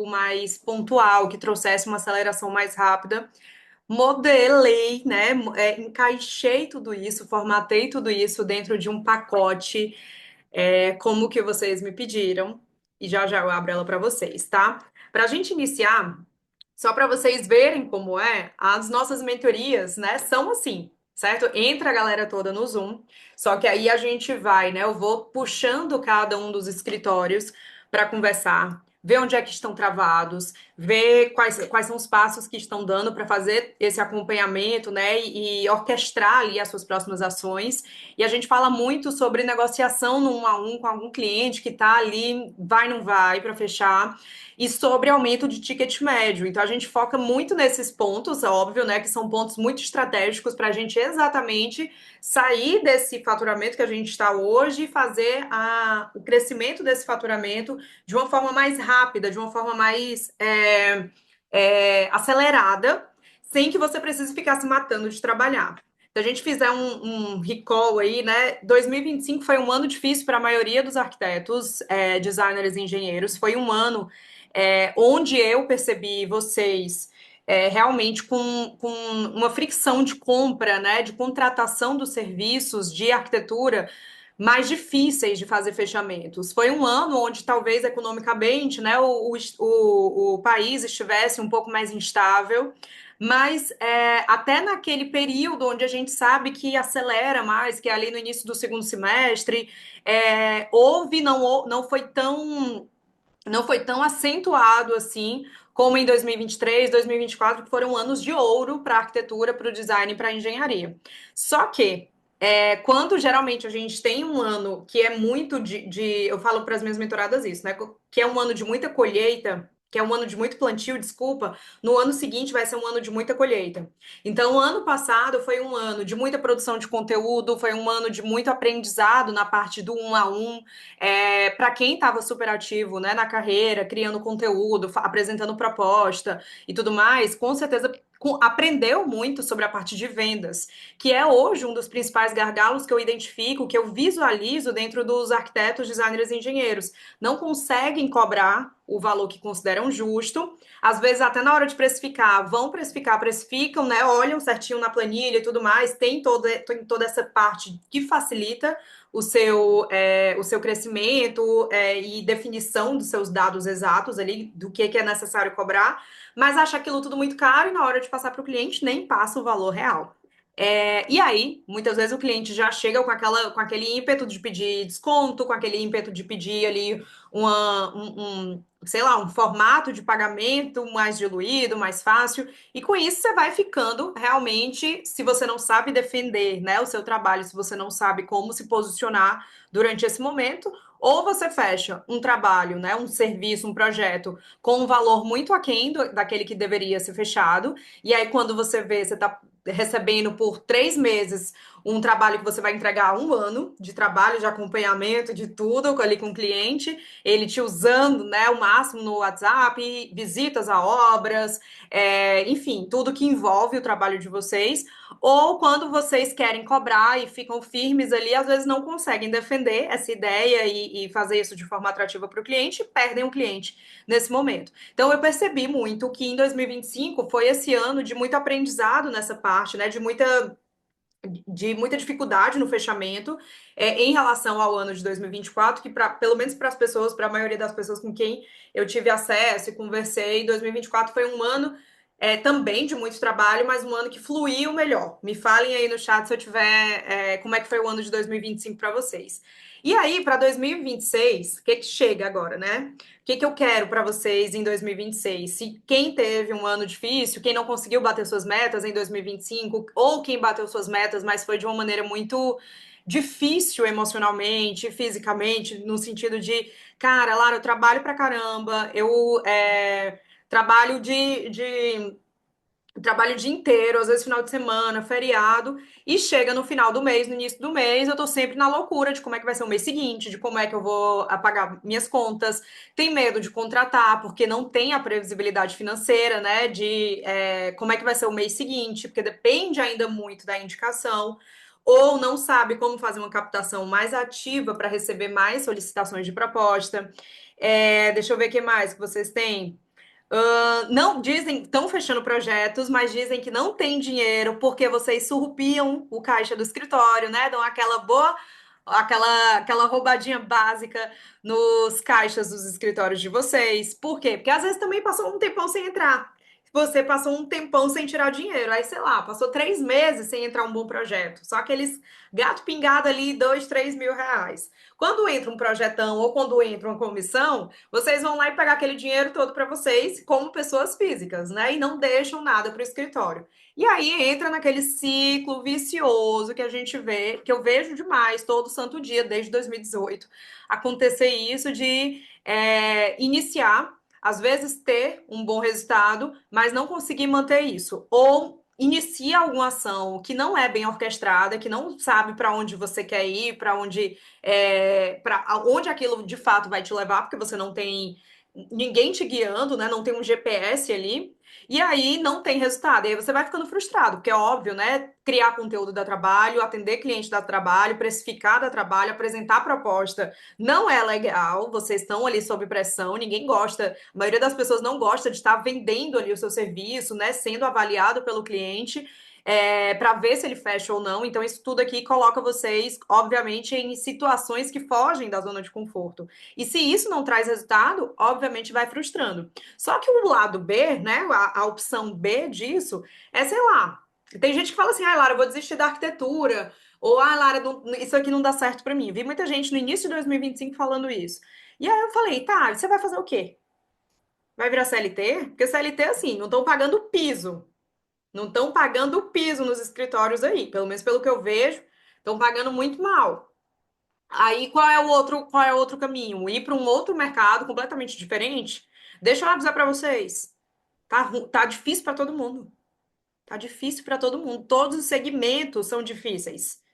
mais pontual, que trouxesse uma aceleração mais rápida. Modelei, né? Encaixei tudo isso, formatei tudo isso dentro de um pacote, como que vocês me pediram, e já já eu abro ela para vocês, tá? Para a gente iniciar, só para vocês verem como é, as nossas mentorias, né, são assim, certo? Entra a galera toda no Zoom, só que aí a gente vai, né? Eu vou puxando cada um dos escritórios para conversar, ver onde é que estão travados, ver quais são os passos que estão dando para fazer esse acompanhamento, né? E orquestrar ali as suas próximas ações. E a gente fala muito sobre negociação no 1 a 1 com algum cliente que está ali, vai, não vai, para fechar e sobre aumento de ticket médio. Então a gente foca muito nesses pontos, óbvio, né, que são pontos muito estratégicos para a gente exatamente sair desse faturamento que a gente está hoje e fazer o crescimento desse faturamento de uma forma mais rápida, de uma forma mais acelerada, sem que você precise ficar se matando de trabalhar. Se a gente fizer um recall aí, né? 2025 foi um ano difícil para a maioria dos arquitetos, designers e engenheiros. Foi um ano onde eu percebi vocês realmente com uma fricção de compra, né? De contratação dos serviços de arquitetura mais difíceis de fazer fechamentos. Foi um ano onde talvez economicamente, né, o país estivesse um pouco mais instável, mas até naquele período onde a gente sabe que acelera mais, que é ali no início do segundo semestre, não foi tão acentuado assim como em 2023, 2024, que foram anos de ouro para a arquitetura, para o design e para a engenharia. Só que quando geralmente a gente tem um ano que é muito eu falo para as minhas mentoradas isso, né? Que é um ano de muita colheita, que é um ano de muito plantio, desculpa, no ano seguinte vai ser um ano de muita colheita. Então, o ano passado foi um ano de muita produção de conteúdo, foi um ano de muito aprendizado na parte do 1 a 1. Para quem estava super ativo, né, na carreira, criando conteúdo, apresentando proposta e tudo mais, com certeza aprendeu muito sobre a parte de vendas, que é hoje um dos principais gargalos que eu identifico, que eu visualizo dentro dos arquitetos, designers e engenheiros. Não conseguem cobrar o valor que consideram justo, às vezes até na hora de precificar, vão precificar, precificam, né, olham certinho na planilha e tudo mais, tem toda essa parte que facilita o seu crescimento e definição dos seus dados exatos ali, do que é necessário cobrar, mas acha aquilo tudo muito caro e na hora de passar para o cliente nem passa o valor real. E aí, muitas vezes o cliente já chega com aquele ímpeto de pedir desconto, com aquele ímpeto de pedir ali sei lá, um formato de pagamento mais diluído, mais fácil, e com isso você vai ficando realmente, se você não sabe defender, né, o seu trabalho, se você não sabe como se posicionar durante esse momento, ou você fecha um trabalho, né, um serviço, um projeto com um valor muito aquém daquele que deveria ser fechado, e aí quando você vê, você está recebendo por 3 meses um trabalho que você vai entregar 1 ano de trabalho, de acompanhamento, de tudo ali com o cliente, ele te usando, né, o máximo no WhatsApp, visitas a obras, enfim, tudo que envolve o trabalho de vocês, ou quando vocês querem cobrar e ficam firmes ali, às vezes não conseguem defender essa ideia e fazer isso de forma atrativa para o cliente, e perdem o cliente nesse momento. Então eu percebi muito que em 2025 foi esse ano de muito aprendizado nessa parte, né, de muita dificuldade no fechamento em relação ao ano de 2024, que pelo menos para as pessoas, para a maioria das pessoas com quem eu tive acesso e conversei, 2024 foi um ano também de muito trabalho, mas um ano que fluiu melhor. Me falem aí no chat se eu tiver como é que foi o ano de 2025 para vocês. E aí, para 2026, o que chega agora, né? O que eu quero para vocês em 2026? Se quem teve um ano difícil, quem não conseguiu bater suas metas em 2025, ou quem bateu suas metas, mas foi de uma maneira muito difícil emocionalmente, fisicamente, no sentido de, cara, Lara, eu trabalho pra caramba, eu trabalho trabalho o dia inteiro, às vezes final de semana, feriado, e chega no final do mês, no início do mês, eu tô sempre na loucura de como é que vai ser o mês seguinte, de como é que eu vou pagar minhas contas, tem medo de contratar, porque não tem a previsibilidade financeira, né, de como é que vai ser o mês seguinte, porque depende ainda muito da indicação, ou não sabe como fazer uma captação mais ativa para receber mais solicitações de proposta. Deixa eu ver o que mais que vocês têm. Não dizem, estão fechando projetos, mas dizem que não tem dinheiro porque vocês surrupiam o caixa do escritório, né? Dão aquela boa, aquela roubadinha básica nos caixas dos escritórios de vocês. Por quê? Porque às vezes também passou um tempão sem entrar. Você passou um tempão sem tirar dinheiro. Aí, sei lá, passou 3 meses sem entrar um bom projeto. Só aqueles gato pingado ali, 2, 3 mil reais. Quando entra um projetão ou quando entra uma comissão, vocês vão lá e pegar aquele dinheiro todo para vocês como pessoas físicas, né? E não deixam nada para o escritório. E aí entra naquele ciclo vicioso que a gente vê, que eu vejo demais todo santo dia, desde 2018, acontecer isso de iniciar, às vezes ter um bom resultado, mas não conseguir manter isso. Ou inicia alguma ação que não é bem orquestrada, que não sabe para onde você quer ir, para onde aquilo de fato vai te levar, porque você não tem ninguém te guiando, né? Não tem um GPS ali. E aí não tem resultado. E aí você vai ficando frustrado, porque é óbvio, né? Criar conteúdo dá trabalho, atender cliente dá trabalho, precificar dá trabalho, apresentar proposta não é legal. Vocês estão ali sob pressão, ninguém gosta, a maioria das pessoas não gosta de estar vendendo ali o seu serviço, né? Sendo avaliado pelo cliente para ver se ele fecha ou não. Então, isso tudo aqui coloca vocês, obviamente, em situações que fogem da zona de conforto. E se isso não traz resultado, obviamente vai frustrando. Só que o lado B, né, a opção B disso é, sei lá, tem gente que fala assim, ah, Lara, eu vou desistir da arquitetura, ou, ah, Lara, isso aqui não dá certo pra mim. Vi muita gente no início de 2025 falando isso. E aí eu falei, tá, você vai fazer o quê? Vai virar CLT? Porque CLT, assim, não estão pagando piso. Não estão pagando o piso nos escritórios aí, pelo menos pelo que eu vejo, estão pagando muito mal. Aí qual é o outro caminho? Ir para um outro mercado completamente diferente? Deixa eu avisar para vocês. Tá difícil para todo mundo. Tá difícil para todo mundo. Todos os segmentos são difíceis.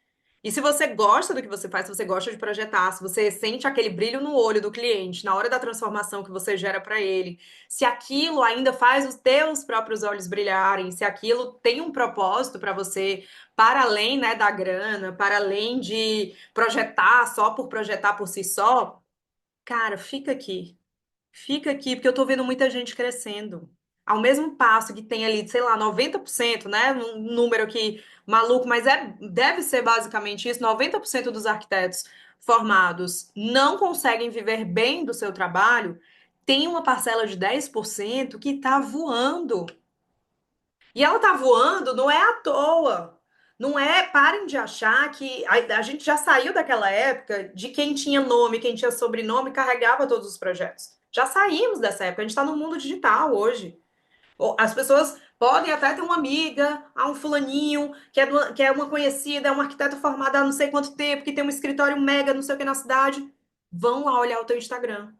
E se você gosta do que você faz, se você gosta de projetar, se você sente aquele brilho no olho do cliente na hora da transformação que você gera para ele, se aquilo ainda faz os teus próprios olhos brilharem, se aquilo tem um propósito para você, para além, né, da grana, para além de projetar só por projetar por si só, cara, fica aqui. Fica aqui, porque eu tô vendo muita gente crescendo. Ao mesmo passo que tem ali, sei lá, 90%, né? Um número aqui maluco, mas deve ser basicamente isso: 90% dos arquitetos formados não conseguem viver bem do seu trabalho. Tem uma parcela de 10% que tá voando. E ela tá voando, não é à toa. Não é, parem de achar que a gente já saiu daquela época de quem tinha nome, quem tinha sobrenome, carregava todos os projetos. Já saímos dessa época, a gente está no mundo digital hoje. As pessoas podem até ter uma amiga, um fulaninho, que é uma conhecida, é um arquiteto formado há não sei quanto tempo, que tem um escritório mega, não sei o que na cidade. Vão lá olhar o teu Instagram.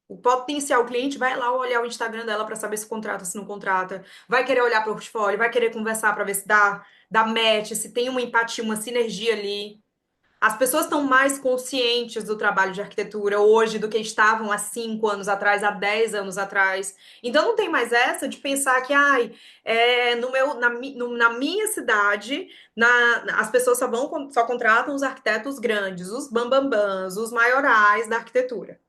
O potencial cliente vai lá olhar o Instagram dela para saber se contrata, se não contrata. Vai querer olhar para o portfólio, vai querer conversar para ver se dá match, se tem uma empatia, uma sinergia ali. As pessoas estão mais conscientes do trabalho de arquitetura hoje do que estavam há 5 anos atrás, há 10 anos atrás. Então não tem mais essa de pensar que, ai, no meu, na minha cidade, as pessoas só contratam os arquitetos grandes, os bambambãs, os maiorais da arquitetura.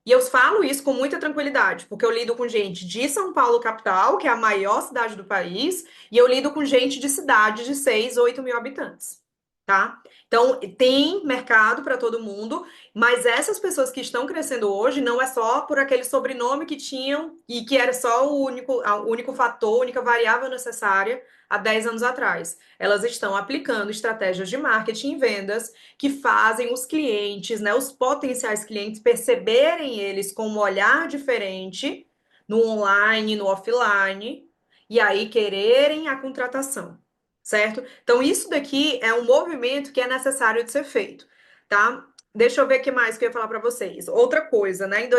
E eu falo isso com muita tranquilidade, porque eu lido com gente de São Paulo, capital, que é a maior cidade do país, e eu lido com gente de cidades de 6, 8 mil habitantes, tá? Então, tem mercado para todo mundo, mas essas pessoas que estão crescendo hoje não é só por aquele sobrenome que tinham e que era só o único fator, a única variável necessária há 10 anos atrás. Elas estão aplicando estratégias de marketing e vendas que fazem os clientes, né, os potenciais clientes perceberem eles com um olhar diferente no online, no offline, e aí quererem a contratação, certo? Então isso daqui é um movimento que é necessário de ser feito, tá? Deixa eu ver o que mais que eu ia falar para vocês. Outra coisa, né?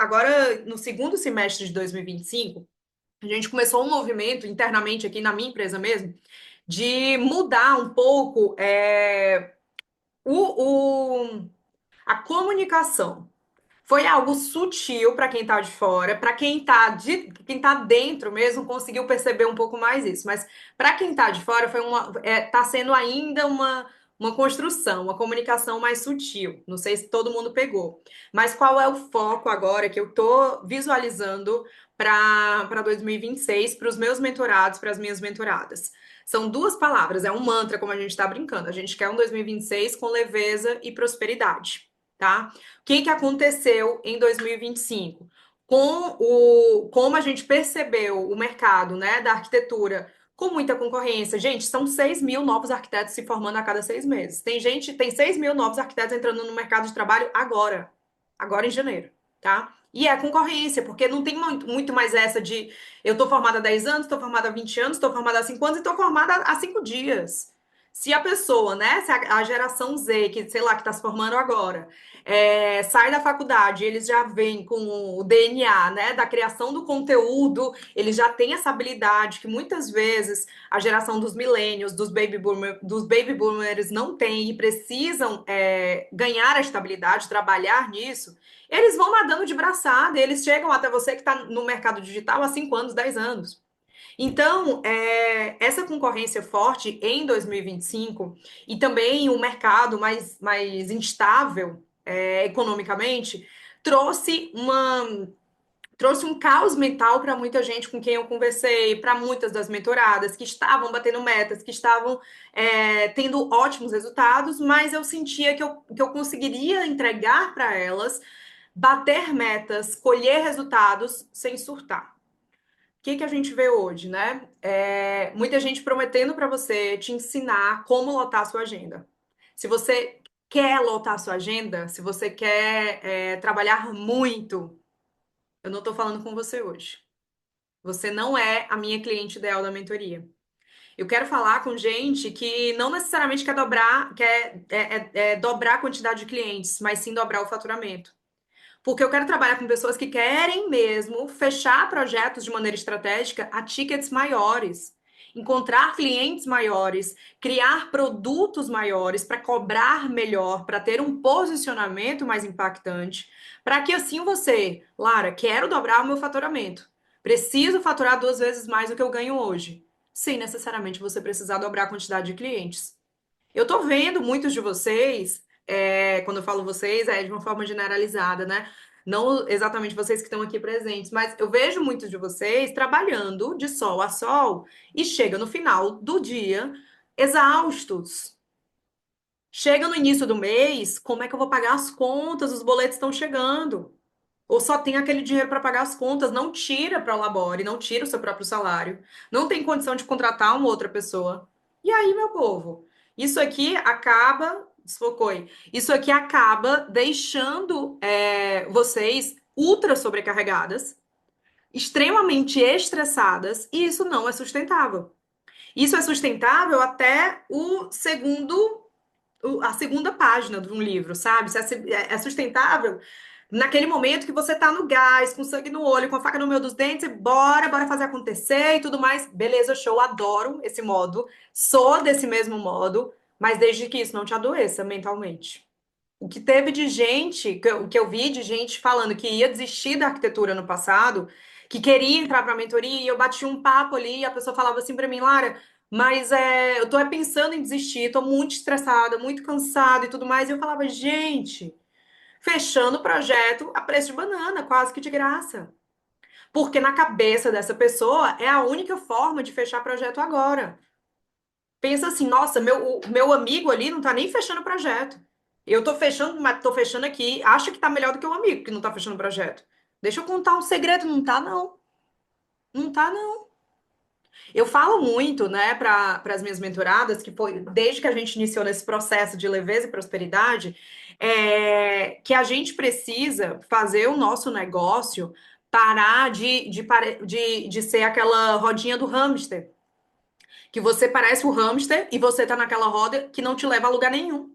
Agora no segundo semestre de 2025, a gente começou um movimento internamente aqui na minha empresa mesmo de mudar um pouco o, a comunicação. Foi algo sutil para quem está de fora, para quem tá dentro mesmo conseguiu perceber um pouco mais isso, mas para quem está de fora tá sendo ainda uma construção, uma comunicação mais sutil. Não sei se todo mundo pegou. Mas qual é o foco agora que eu estou visualizando para 2026, para os meus mentorados, para as minhas mentoradas? São duas palavras, é um mantra, como a gente está brincando. A gente quer um 2026 com leveza e prosperidade, tá? O que que aconteceu em 2025? Como a gente percebeu o mercado, né, da arquitetura com muita concorrência. Gente, são 6 mil novos arquitetos se formando a cada 6 meses. Tem 6 mil novos arquitetos entrando no mercado de trabalho agora em janeiro, tá? E é concorrência, porque não tem muito mais essa de eu tô formada há 10 anos, tô formada há 20 anos, tô formada há 5 anos e tô formada há 5 dias. Se a pessoa, né, se a geração Z, que sei lá, que tá se formando agora, sai da faculdade, eles já vêm com o DNA, né, da criação do conteúdo, eles já têm essa habilidade que muitas vezes a geração dos millennials, dos baby boomers não tem e precisam ganhar a estabilidade, trabalhar nisso, eles vão nadando de braçada, eles chegam até você que está no mercado digital há 5 anos, 10 anos. Então, essa concorrência forte em 2025 e também o mercado mais instável economicamente trouxe um caos mental para muita gente com quem eu conversei, para muitas das mentoradas que estavam batendo metas, que estavam tendo ótimos resultados, mas eu sentia que eu conseguiria entregar para elas, bater metas, colher resultados sem surtar. O que que a gente vê hoje, né? Muita gente prometendo para você te ensinar como lotar a sua agenda. Se você quer lotar a sua agenda, se você quer trabalhar muito, eu não estou falando com você hoje. Você não é a minha cliente ideal da mentoria. Eu quero falar com gente que não necessariamente quer dobrar a quantidade de clientes, mas sim dobrar o faturamento. Porque eu quero trabalhar com pessoas que querem mesmo fechar projetos de maneira estratégica a tickets maiores, encontrar clientes maiores, criar produtos maiores para cobrar melhor, para ter um posicionamento mais impactante, para que assim você, Lara, quero dobrar o meu faturamento. Preciso faturar 2 vezes mais do que eu ganho hoje, sem necessariamente você precisar dobrar a quantidade de clientes. Eu tô vendo muitos de vocês, quando eu falo vocês, é de uma forma generalizada, né? Não exatamente vocês que estão aqui presentes, mas eu vejo muitos de vocês trabalhando de sol a sol e chega no final do dia exaustos. Chega no início do mês, como é que eu vou pagar as contas? Os boletos estão chegando. Ou só tem aquele dinheiro para pagar as contas, não tira para o labore, não tira o seu próprio salário, não tem condição de contratar uma outra pessoa. E aí, meu povo, isso aqui acaba, desfocou aí, isso aqui acaba deixando vocês ultra sobrecarregadas, extremamente estressadas, e isso não é sustentável. Isso é sustentável até a segunda página de um livro, sabe? Isso é sustentável naquele momento que você tá no gás, com sangue no olho, com a faca no meio dos dentes, e bora fazer acontecer e tudo mais. Beleza, show, adoro esse modo, sou desse mesmo modo, mas desde que isso não te adoeça mentalmente. O que teve de gente, o que eu vi de gente falando que ia desistir da arquitetura no passado, que queria entrar para a mentoria, e eu bati um papo ali, e a pessoa falava assim para mim, Lara, mas eu tô pensando em desistir, tô muito estressada, muito cansada e tudo mais. E eu falava, gente, fechando o projeto a preço de banana, quase que de graça. Porque na cabeça dessa pessoa é a única forma de fechar projeto agora. Pensa assim, nossa, o meu amigo ali não tá nem fechando o projeto. Eu tô fechando, mas tô fechando aqui, acha que tá melhor do que o amigo que não tá fechando o projeto. Deixa eu contar um segredo, não tá não. Não tá não. Eu falo muito, né, para as minhas mentoradas, que foi desde que a gente iniciou nesse processo de leveza e prosperidade, que a gente precisa fazer o nosso negócio parar de ser aquela rodinha do hamster, que você parece o hamster e você tá naquela roda que não te leva a lugar nenhum.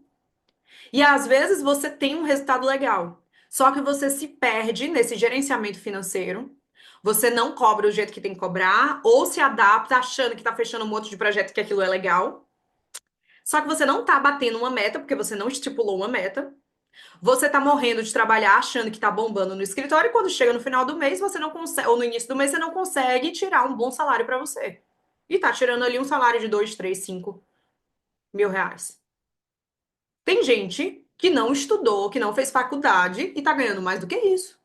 E às vezes você tem um resultado legal, só que você se perde nesse gerenciamento financeiro. Você não cobra o jeito que tem que cobrar, ou se adapta achando que tá fechando um monte de projeto que aquilo é legal. Só que você não tá batendo uma meta, porque você não estipulou uma meta. Você tá morrendo de trabalhar achando que tá bombando no escritório, e quando chega no final do mês, você não consegue, ou no início do mês, você não consegue tirar um bom salário para você. E tá tirando ali um salário de 2, 3, 5 mil reais. Tem gente que não estudou, que não fez faculdade e tá ganhando mais do que isso.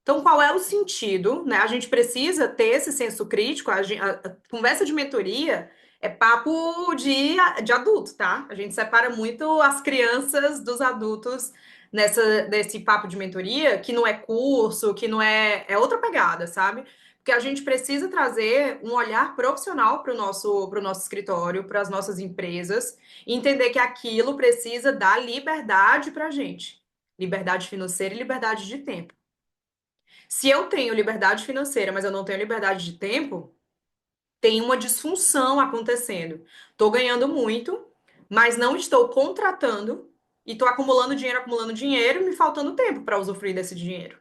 Então, qual é o sentido, né? A gente precisa ter esse senso crítico. A conversa de mentoria é papo de adulto, tá? A gente separa muito as crianças dos adultos desse papo de mentoria, que não é curso, que não é, é outra pegada, sabe? Porque a gente precisa trazer um olhar profissional para o nosso escritório, para as nossas empresas, e entender que aquilo precisa dar liberdade para a gente. Liberdade financeira e liberdade de tempo. Se eu tenho liberdade financeira, mas eu não tenho liberdade de tempo, tem uma disfunção acontecendo. Estou ganhando muito, mas não estou contratando e estou acumulando dinheiro, e me faltando tempo para usufruir desse dinheiro.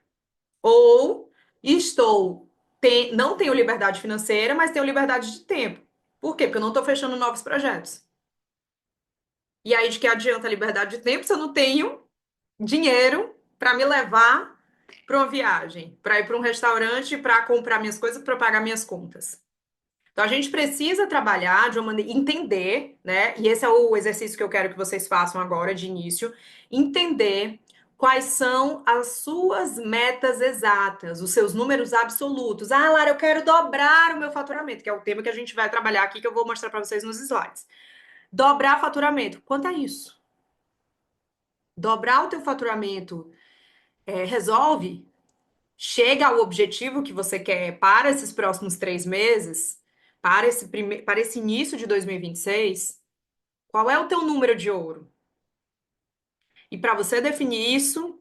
Ou não tenho liberdade financeira, mas tenho liberdade de tempo. Por quê? Porque eu não estou fechando novos projetos. E aí, de que adianta a liberdade de tempo se eu não tenho dinheiro para me levar para uma viagem, para ir para um restaurante, para comprar minhas coisas, para pagar minhas contas. Então a gente precisa trabalhar de uma maneira, entender, né? E esse é o exercício que eu quero que vocês façam agora de início, entender quais são as suas metas exatas, os seus números absolutos. Ah, Lara, eu quero dobrar o meu faturamento, que é o tema que a gente vai trabalhar aqui, que eu vou mostrar para vocês nos slides. Dobrar faturamento. Quanto é isso? Dobrar o teu faturamento resolve? Chega ao objetivo que você quer para esses próximos 3 meses, para esse início de 2026, qual é o teu número de ouro? E para você definir isso,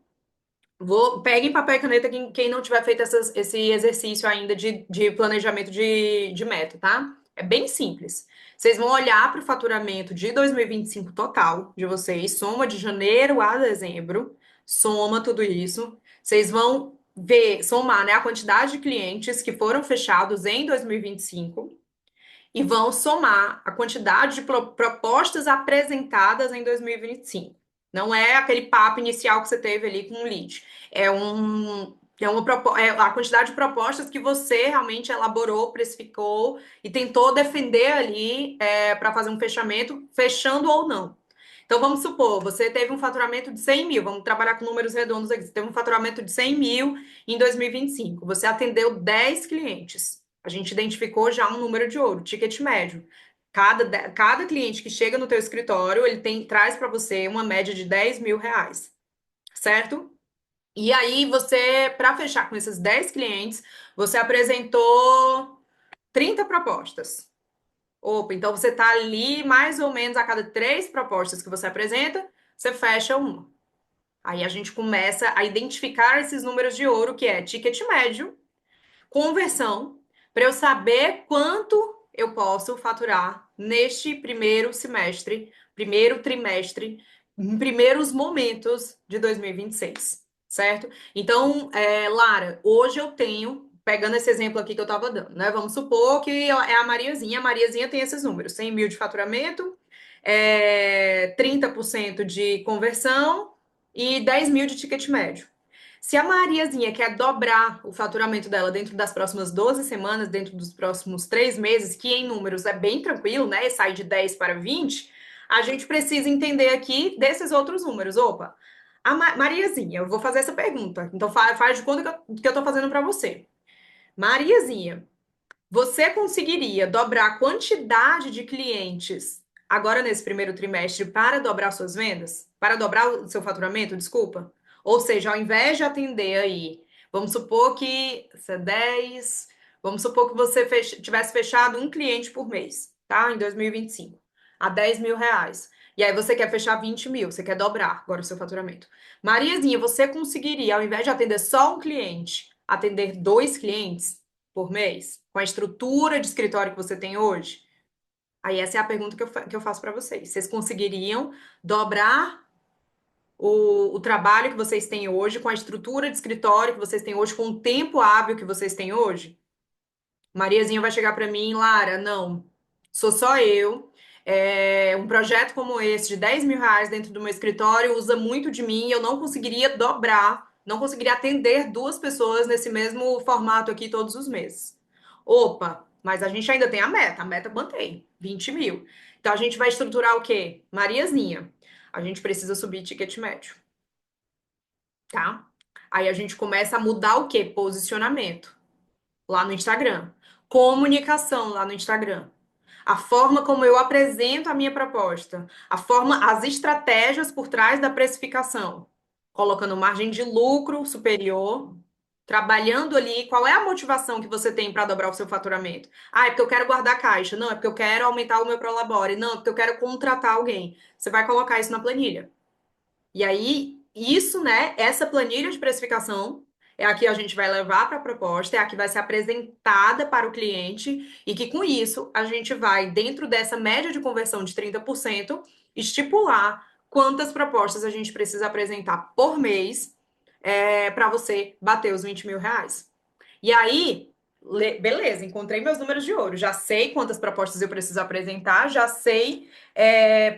peguem papel e caneta quem não tiver feito esse exercício ainda de planejamento de meta, tá? É bem simples. Vocês vão olhar para o faturamento de 2025 total de vocês, soma de janeiro a dezembro, soma tudo isso. Vocês vão somar, né, a quantidade de clientes que foram fechados em 2025 e vão somar a quantidade de propostas apresentadas em 2025. Não é aquele papo inicial que você teve ali com o lead. É a quantidade de propostas que você realmente elaborou, precificou e tentou defender ali para fazer um fechamento, fechando ou não. Então, vamos supor, você teve um faturamento de 100 mil, vamos trabalhar com números redondos aqui. Você teve um faturamento de 100 mil em 2025. Você atendeu 10 clientes. A gente identificou já um número de ouro, ticket médio. Cada cliente que chega no teu escritório, traz para você uma média de 10 mil reais, certo? E aí você, para fechar com esses 10 clientes, você apresentou 30 propostas. Opa, então você tá ali mais ou menos a cada 3 propostas que você apresenta, você fecha uma. Aí a gente começa a identificar esses números de ouro, que é ticket médio, conversão, para eu saber quanto eu posso faturar neste primeiro semestre, primeiro trimestre, em primeiros momentos de 2026, certo? Então, Lara, hoje eu tenho, pegando esse exemplo aqui que eu estava dando, né? Vamos supor que é a Mariazinha. A Mariazinha tem esses números: 100 mil de faturamento, 30% de conversão e 10 mil de ticket médio. Se a Mariazinha quer dobrar o faturamento dela dentro das próximas 12 semanas, dentro dos próximos 3 meses, que em números é bem tranquilo, né? E sai de 10 para 20, a gente precisa entender aqui desses outros números. Opa, a Mariazinha, eu vou fazer essa pergunta. Então faz de conta que eu tô fazendo para você. Mariazinha, você conseguiria dobrar a quantidade de clientes agora nesse primeiro trimestre para dobrar suas vendas? Para dobrar o seu faturamento, desculpa? Ou seja, ao invés de atender aí, vamos supor que isso é 10, vamos supor que você tivesse fechado um cliente por mês, tá? Em 2025, a 10 mil reais. E aí você quer fechar 20 mil, você quer dobrar agora o seu faturamento. Mariazinha, você conseguiria, ao invés de atender só um cliente, atender 2 clientes por mês, com a estrutura de escritório que você tem hoje? Aí essa é a pergunta que eu faço para vocês. Vocês conseguiriam dobrar o trabalho que vocês têm hoje, com a estrutura de escritório que vocês têm hoje, com o tempo hábil que vocês têm hoje? Mariazinha vai chegar para mim, Lara, não, sou só eu. Um projeto como esse, de 10 mil reais dentro do meu escritório, usa muito de mim. Eu não conseguiria dobrar, não conseguiria atender 2 pessoas nesse mesmo formato aqui todos os meses. Opa, mas a gente ainda tem a meta mantém, 20 mil. Então a gente vai estruturar o quê? Mariazinha, A gente precisa subir ticket médio, tá? Aí a gente começa a mudar o quê? Posicionamento lá no Instagram, comunicação lá no Instagram, a forma como eu apresento a minha proposta, a forma, as estratégias por trás da precificação, colocando margem de lucro superior, trabalhando ali, qual é a motivação que você tem para dobrar o seu faturamento? Ah, é porque eu quero guardar caixa. Não, é porque eu quero aumentar o meu Prolabore. Não, é porque eu quero contratar alguém. Você vai colocar isso na planilha. E aí, isso, né? Essa planilha de precificação é a que a gente vai levar para a proposta, é a que vai ser apresentada para o cliente, e que com isso a gente vai, dentro dessa média de conversão de 30%, estipular quantas propostas a gente precisa apresentar por mês para você bater os R$ 20.000. E aí, beleza, encontrei meus números de ouro, já sei quantas propostas eu preciso apresentar, já sei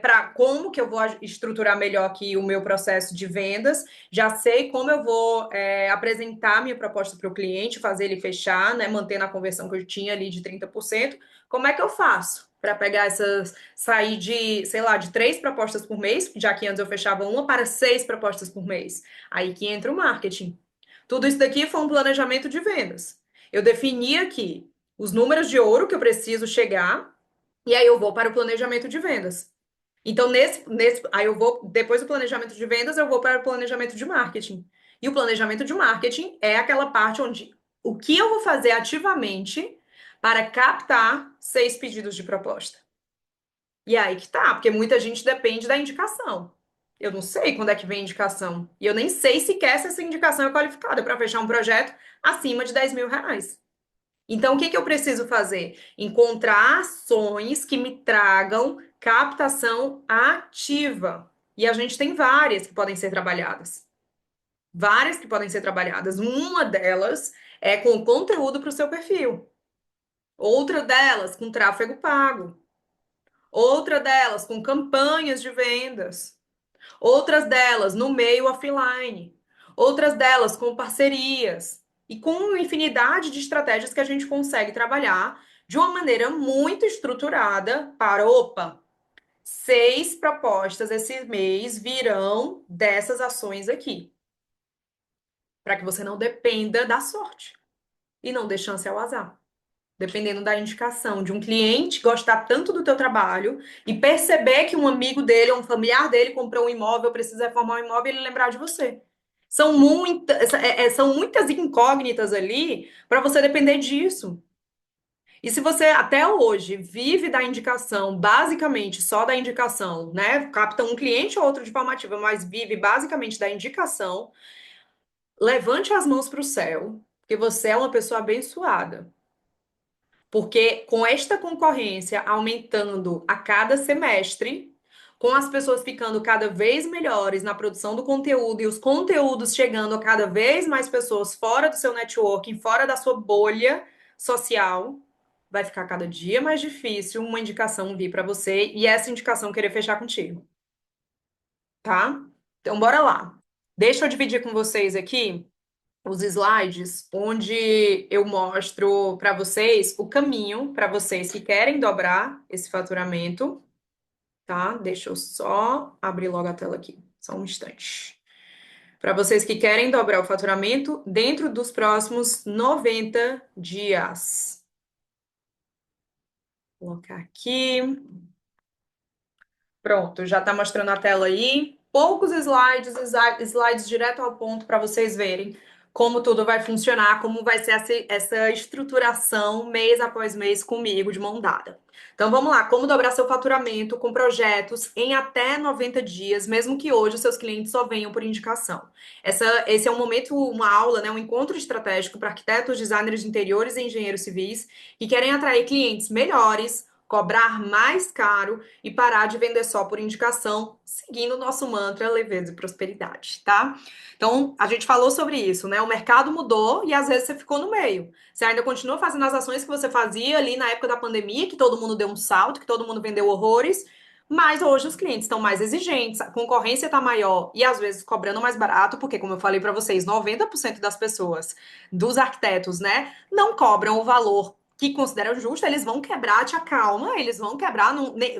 para como que eu vou estruturar melhor aqui o meu processo de vendas, já sei como eu vou apresentar a minha proposta para o cliente, fazer ele fechar, né, mantendo a conversão que eu tinha ali de 30%. Como é que eu faço para pegar essas, sair de, sei lá, de 3 propostas por mês, já que antes eu fechava uma, para 6 propostas por mês? Aí que entra o marketing. Tudo isso daqui foi um planejamento de vendas. Eu defini aqui os números de ouro que eu preciso chegar, e aí eu vou para o planejamento de vendas. Então, aí eu vou, depois do planejamento de vendas, eu vou para o planejamento de marketing. E o planejamento de marketing é aquela parte onde o que eu vou fazer ativamente para captar 6 pedidos de proposta. E aí que tá, porque muita gente depende da indicação. Eu não sei quando é que vem indicação. E eu nem sei sequer se essa indicação é qualificada para fechar um projeto acima de R$ 10.000. Então, o que que eu preciso fazer? Encontrar ações que me tragam captação ativa. E a gente tem várias que podem ser trabalhadas. Várias que podem ser trabalhadas. Uma delas é com conteúdo para o seu perfil. Outra delas com tráfego pago. Outra delas com campanhas de vendas. Outras delas no meio offline. Outras delas com parcerias. E com uma infinidade de estratégias que a gente consegue trabalhar de uma maneira muito estruturada para, opa, 6 propostas esse mês virão dessas ações aqui. Para que você não dependa da sorte e não dê chance ao azar. Dependendo da indicação de um cliente gostar tanto do teu trabalho e perceber que um amigo dele ou um familiar dele comprou um imóvel, precisa reformar um imóvel e ele lembrar de você. São muitas incógnitas ali para você depender disso. E se você até hoje vive da indicação, basicamente só da indicação, né? Capta um cliente ou outro de forma ativa, mas vive basicamente da indicação, levante as mãos para o céu, porque você é uma pessoa abençoada. Porque com esta concorrência aumentando a cada semestre, com as pessoas ficando cada vez melhores na produção do conteúdo e os conteúdos chegando a cada vez mais pessoas fora do seu networking, fora da sua bolha social, vai ficar cada dia mais difícil uma indicação vir para você e essa indicação querer fechar contigo, tá? Então bora lá. Deixa eu dividir com vocês aqui os slides onde eu mostro para vocês o caminho para vocês que querem dobrar esse faturamento, tá? Deixa eu só abrir logo a tela aqui, só um instante. Para vocês que querem dobrar o faturamento dentro dos próximos 90 dias. Vou colocar aqui. Pronto, já está mostrando a tela aí. Poucos slides direto ao ponto para vocês verem como tudo vai funcionar, como vai ser essa estruturação mês após mês comigo de mão dada. Então vamos lá, como dobrar seu faturamento com projetos em até 90 dias, mesmo que hoje os seus clientes só venham por indicação. Esse é um momento, uma aula, né, um encontro estratégico para arquitetos, designers de interiores e engenheiros civis que querem atrair clientes melhores, cobrar mais caro e parar de vender só por indicação, seguindo o nosso mantra leveza e prosperidade, tá? Então, a gente falou sobre isso, né? O mercado mudou e às vezes você ficou no meio. Você ainda continua fazendo as ações que você fazia ali na época da pandemia, que todo mundo deu um salto, que todo mundo vendeu horrores, mas hoje os clientes estão mais exigentes, a concorrência está maior e às vezes cobrando mais barato, porque, como eu falei para vocês, 90% das pessoas, dos arquitetos, né, não cobram o valor que consideram justo, eles vão quebrar, te acalma, eles vão quebrar,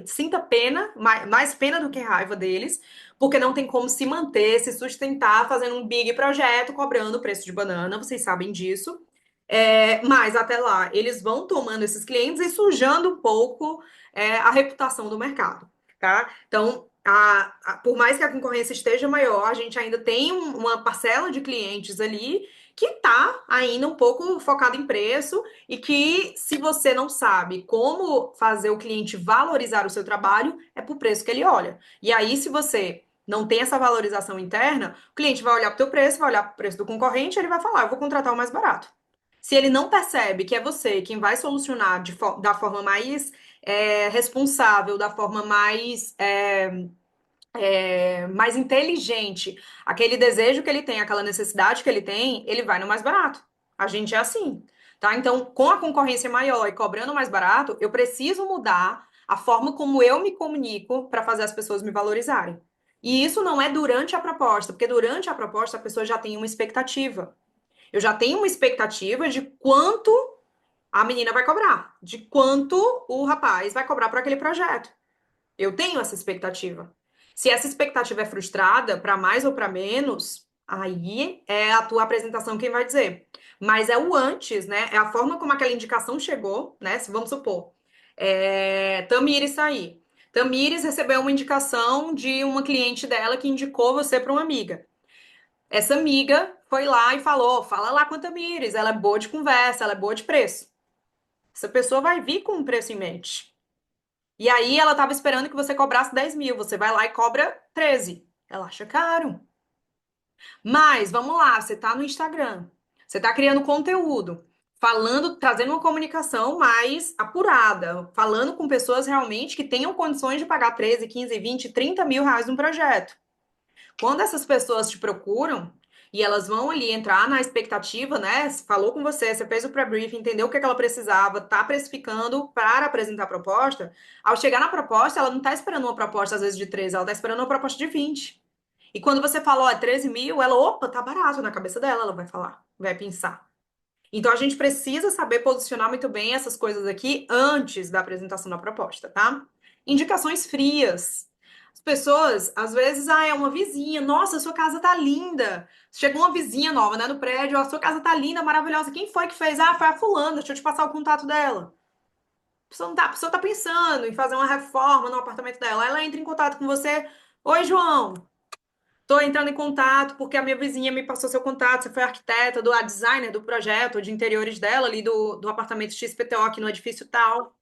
sinta pena, mais pena do que raiva deles, porque não tem como se manter, se sustentar fazendo um big projeto, cobrando o preço de banana, vocês sabem disso. Mas até lá, eles vão tomando esses clientes e sujando um pouco a reputação do mercado, tá? Então, por mais que a concorrência esteja maior, a gente ainda tem uma parcela de clientes ali que tá ainda um pouco focado em preço e que, se você não sabe como fazer o cliente valorizar o seu trabalho, é por preço que ele olha. E aí, se você não tem essa valorização interna, o cliente vai olhar para o teu preço, vai olhar para o preço do concorrente, ele vai falar, eu vou contratar o mais barato. Se ele não percebe que é você quem vai solucionar da forma mais responsável, da forma mais inteligente, aquele desejo que ele tem, aquela necessidade que ele vai no mais barato. A gente é assim, tá? Então, com a concorrência maior e cobrando mais barato, eu preciso mudar a forma como eu me comunico para fazer as pessoas me valorizarem. E isso não é durante a proposta, porque durante a proposta a pessoa já tem uma expectativa. Eu já tenho uma expectativa de quanto a menina vai cobrar, de quanto o rapaz vai cobrar por aquele projeto. Eu tenho essa expectativa. Se essa expectativa é frustrada, para mais ou para menos, aí é a tua apresentação quem vai dizer. Mas é o antes, né? É a forma como aquela indicação chegou, né? Se vamos supor, Tamires está aí. Tamires recebeu uma indicação de uma cliente dela que indicou você para uma amiga. Essa amiga foi lá e falou: fala lá com a Tamires, ela é boa de conversa, ela é boa de preço. Essa pessoa vai vir com um preço em mente. E aí ela estava esperando que você cobrasse 10 mil, você vai lá e cobra 13. Ela acha caro. Mas vamos lá, você está no Instagram, você está criando conteúdo, falando, trazendo uma comunicação mais apurada, falando com pessoas realmente que tenham condições de pagar 13, 15, 20, 30 mil reais num projeto. Quando essas pessoas te procuram e elas vão ali entrar na expectativa, né? Falou com você, você fez o pré-brief, entendeu o que é que ela precisava, tá precificando para apresentar a proposta. Ao chegar na proposta, ela não tá esperando uma proposta, às vezes, de 13, ela tá esperando uma proposta de 20. E quando você fala, ó, é 13 mil, ela, opa, tá barato na cabeça dela, ela vai falar, vai pensar. Então a gente precisa saber posicionar muito bem essas coisas aqui antes da apresentação da proposta, tá? Indicações frias. As pessoas, às vezes, é uma vizinha, nossa, a sua casa tá linda. Chegou uma vizinha nova, né, no prédio, a sua casa tá linda, maravilhosa. Quem foi que fez? Ah, foi a fulana, deixa eu te passar o contato dela. A pessoa tá pensando em fazer uma reforma no apartamento dela. Ela entra em contato com você. Oi, João. Tô entrando em contato porque a minha vizinha me passou seu contato. Você foi arquiteta, a designer do projeto de interiores dela, ali do apartamento XPTO aqui no edifício tal.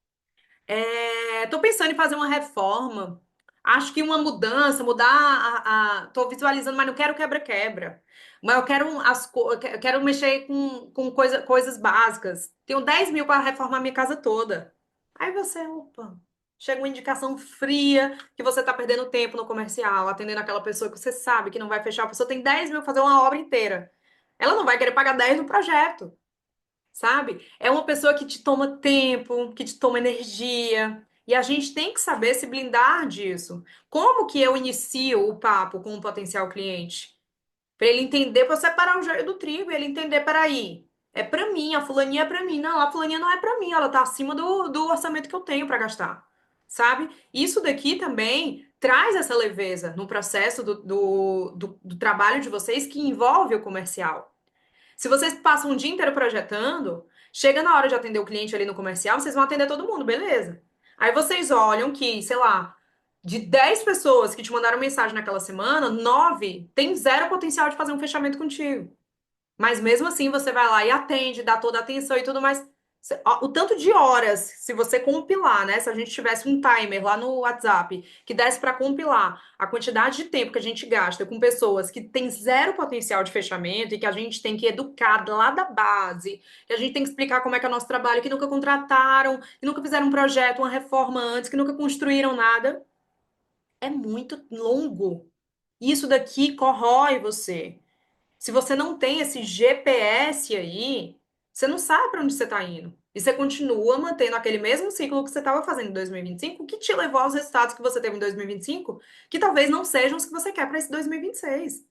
Tô pensando em fazer uma reforma. Acho que uma mudança, mudar tô visualizando, mas não quero quebra-quebra. Mas eu quero eu quero mexer com coisas básicas. Tenho 10 mil para reformar minha casa toda. Aí você, opa, chega uma indicação fria que você tá perdendo tempo no comercial, atendendo aquela pessoa que você sabe que não vai fechar. A pessoa tem 10 mil para fazer uma obra inteira. Ela não vai querer pagar 10 no projeto, sabe? É uma pessoa que te toma tempo, que te toma energia. E a gente tem que saber se blindar disso. Como que eu inicio o papo com um potencial cliente? Para ele entender, para separar o joio do trigo, e ele entender, peraí, é para mim, a fulaninha é para mim. Não, a fulaninha não é para mim, ela tá acima do orçamento que eu tenho para gastar, sabe? Isso daqui também traz essa leveza no processo do trabalho de vocês que envolve o comercial. Se vocês passam um dia inteiro projetando, chega na hora de atender o cliente ali no comercial, vocês vão atender todo mundo, beleza. Aí vocês olham que, sei lá, de 10 pessoas que te mandaram mensagem naquela semana, 9 tem zero potencial de fazer um fechamento contigo. Mas mesmo assim você vai lá e atende, dá toda a atenção e tudo mais. O tanto de horas, se você compilar, né? Se a gente tivesse um timer lá no WhatsApp que desse para compilar a quantidade de tempo que a gente gasta com pessoas que têm zero potencial de fechamento e que a gente tem que educar lá da base, que a gente tem que explicar como é que é o nosso trabalho, que nunca contrataram, que nunca fizeram um projeto, uma reforma antes, que nunca construíram nada, é muito longo. Isso daqui corrói você. Se você não tem esse GPS aí, você não sabe para onde você está indo. E você continua mantendo aquele mesmo ciclo que você estava fazendo em 2025, que te levou aos resultados que você teve em 2025, que talvez não sejam os que você quer para esse 2026.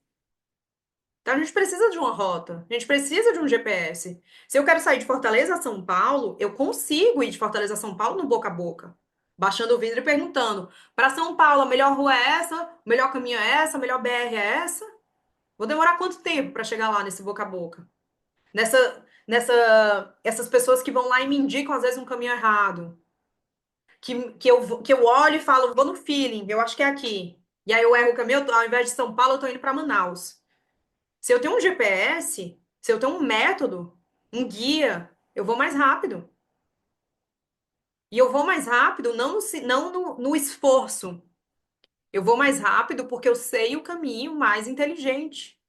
Então a gente precisa de uma rota, a gente precisa de um GPS. Se eu quero sair de Fortaleza a São Paulo, eu consigo ir de Fortaleza a São Paulo no boca a boca, baixando o vidro e perguntando: para São Paulo, a melhor rua é essa? O melhor caminho é essa? A melhor BR é essa? Vou demorar quanto tempo para chegar lá nesse boca a boca? Essas pessoas que vão lá e me indicam às vezes um caminho errado, que eu olho e falo, vou no feeling, eu acho que é aqui. E aí eu erro o caminho, ao invés de São Paulo, eu tô indo para Manaus. Se eu tenho um GPS, se eu tenho um método, um guia, eu vou mais rápido. E eu vou mais rápido não no esforço. Eu vou mais rápido porque eu sei o caminho mais inteligente.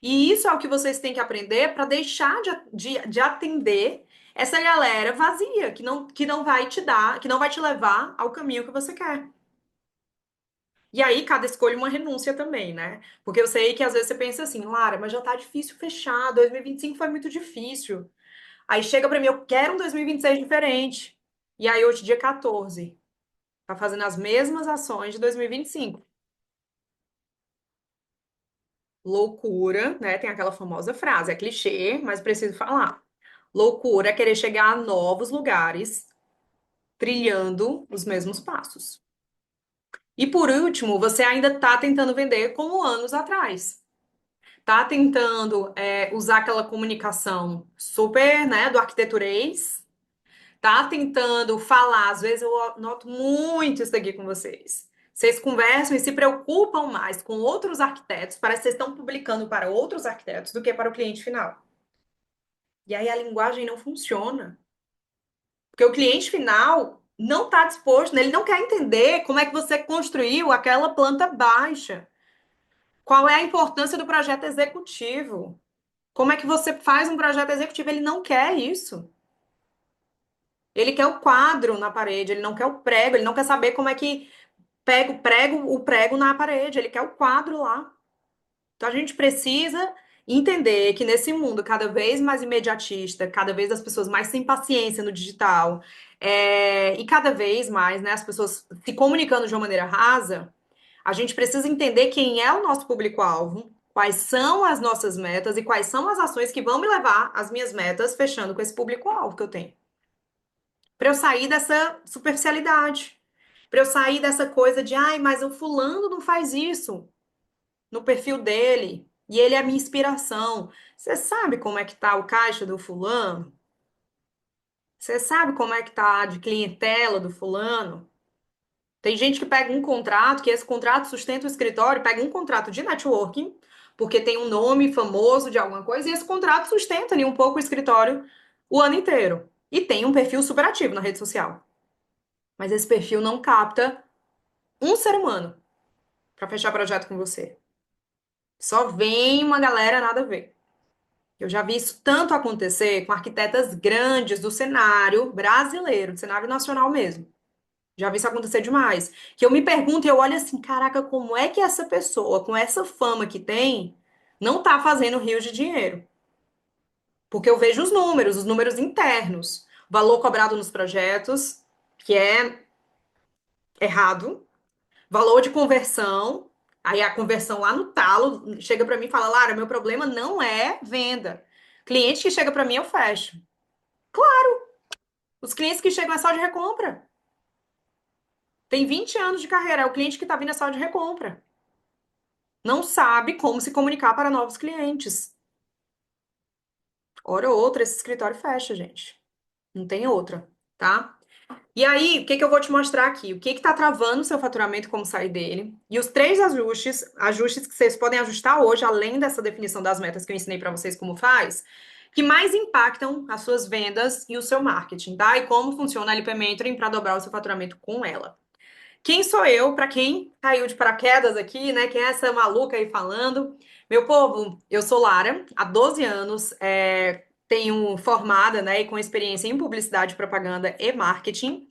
E isso é o que vocês têm que aprender para deixar de atender essa galera vazia, que não vai te dar, que não vai te levar ao caminho que você quer. E aí, cada escolha é uma renúncia também, né? Porque eu sei que às vezes você pensa assim, Lara, mas já tá difícil fechar, 2025 foi muito difícil. Aí chega pra mim, eu quero um 2026 diferente. E aí hoje, dia 14, tá fazendo as mesmas ações de 2025. Loucura, né? Tem aquela famosa frase, é clichê, mas preciso falar. Loucura é querer chegar a novos lugares, trilhando os mesmos passos. E por último, você ainda tá tentando vender como anos atrás. Tá tentando usar aquela comunicação super, né, do arquiteturês, tá tentando falar, às vezes eu noto muito isso daqui com vocês. Vocês conversam e se preocupam mais com outros arquitetos, parece que vocês estão publicando para outros arquitetos do que para o cliente final. E aí a linguagem não funciona. Porque o cliente final não está disposto, né? Ele não quer entender como é que você construiu aquela planta baixa. Qual é a importância do projeto executivo? Como é que você faz um projeto executivo? Ele não quer isso. Ele quer o quadro na parede, ele não quer o prego, ele não quer saber como é que pega o prego na parede, ele quer o quadro lá. Então a gente precisa entender que nesse mundo cada vez mais imediatista, cada vez as pessoas mais sem paciência no digital, e cada vez mais, né, as pessoas se comunicando de uma maneira rasa, a gente precisa entender quem é o nosso público-alvo, quais são as nossas metas e quais são as ações que vão me levar às minhas metas, fechando com esse público-alvo que eu tenho. Para eu sair dessa superficialidade, para eu sair dessa coisa de, ai, mas o fulano não faz isso no perfil dele e ele é a minha inspiração. Você sabe como é que tá o caixa do fulano? Você sabe como é que tá de clientela do fulano? Tem gente que pega um contrato, que esse contrato sustenta o escritório, pega um contrato de networking, porque tem um nome famoso de alguma coisa, e esse contrato sustenta ali um pouco o escritório o ano inteiro. E tem um perfil super ativo na rede social. Mas esse perfil não capta um ser humano para fechar projeto com você. Só vem uma galera nada a ver. Eu já vi isso tanto acontecer com arquitetas grandes do cenário brasileiro, do cenário nacional mesmo. Já vi isso acontecer demais. Que eu me pergunto e eu olho assim, caraca, como é que essa pessoa, com essa fama que tem, não tá fazendo rios de dinheiro? Porque eu vejo os números internos, valor cobrado nos projetos, que é errado, valor de conversão, aí a conversão lá no talo chega para mim e fala, Lara, meu problema não é venda. Cliente que chega para mim, eu fecho. Os clientes que chegam é só de recompra. Tem 20 anos de carreira, é o cliente que está vindo é só de recompra. Não sabe como se comunicar para novos clientes. Hora ou outra, esse escritório fecha, gente. Não tem outra, tá? E aí, o que que eu vou te mostrar aqui? O que que tá travando o seu faturamento, como sair dele? E os três ajustes que vocês podem ajustar hoje, além dessa definição das metas que eu ensinei para vocês como faz, que mais impactam as suas vendas e o seu marketing, tá? E como funciona a LP Mentoring para dobrar o seu faturamento com ela. Quem sou eu, para quem caiu de paraquedas aqui, né? Quem é essa maluca aí falando? Meu povo, eu sou Lara, há 12 anos, tenho formada, né, e com experiência em publicidade, propaganda e marketing.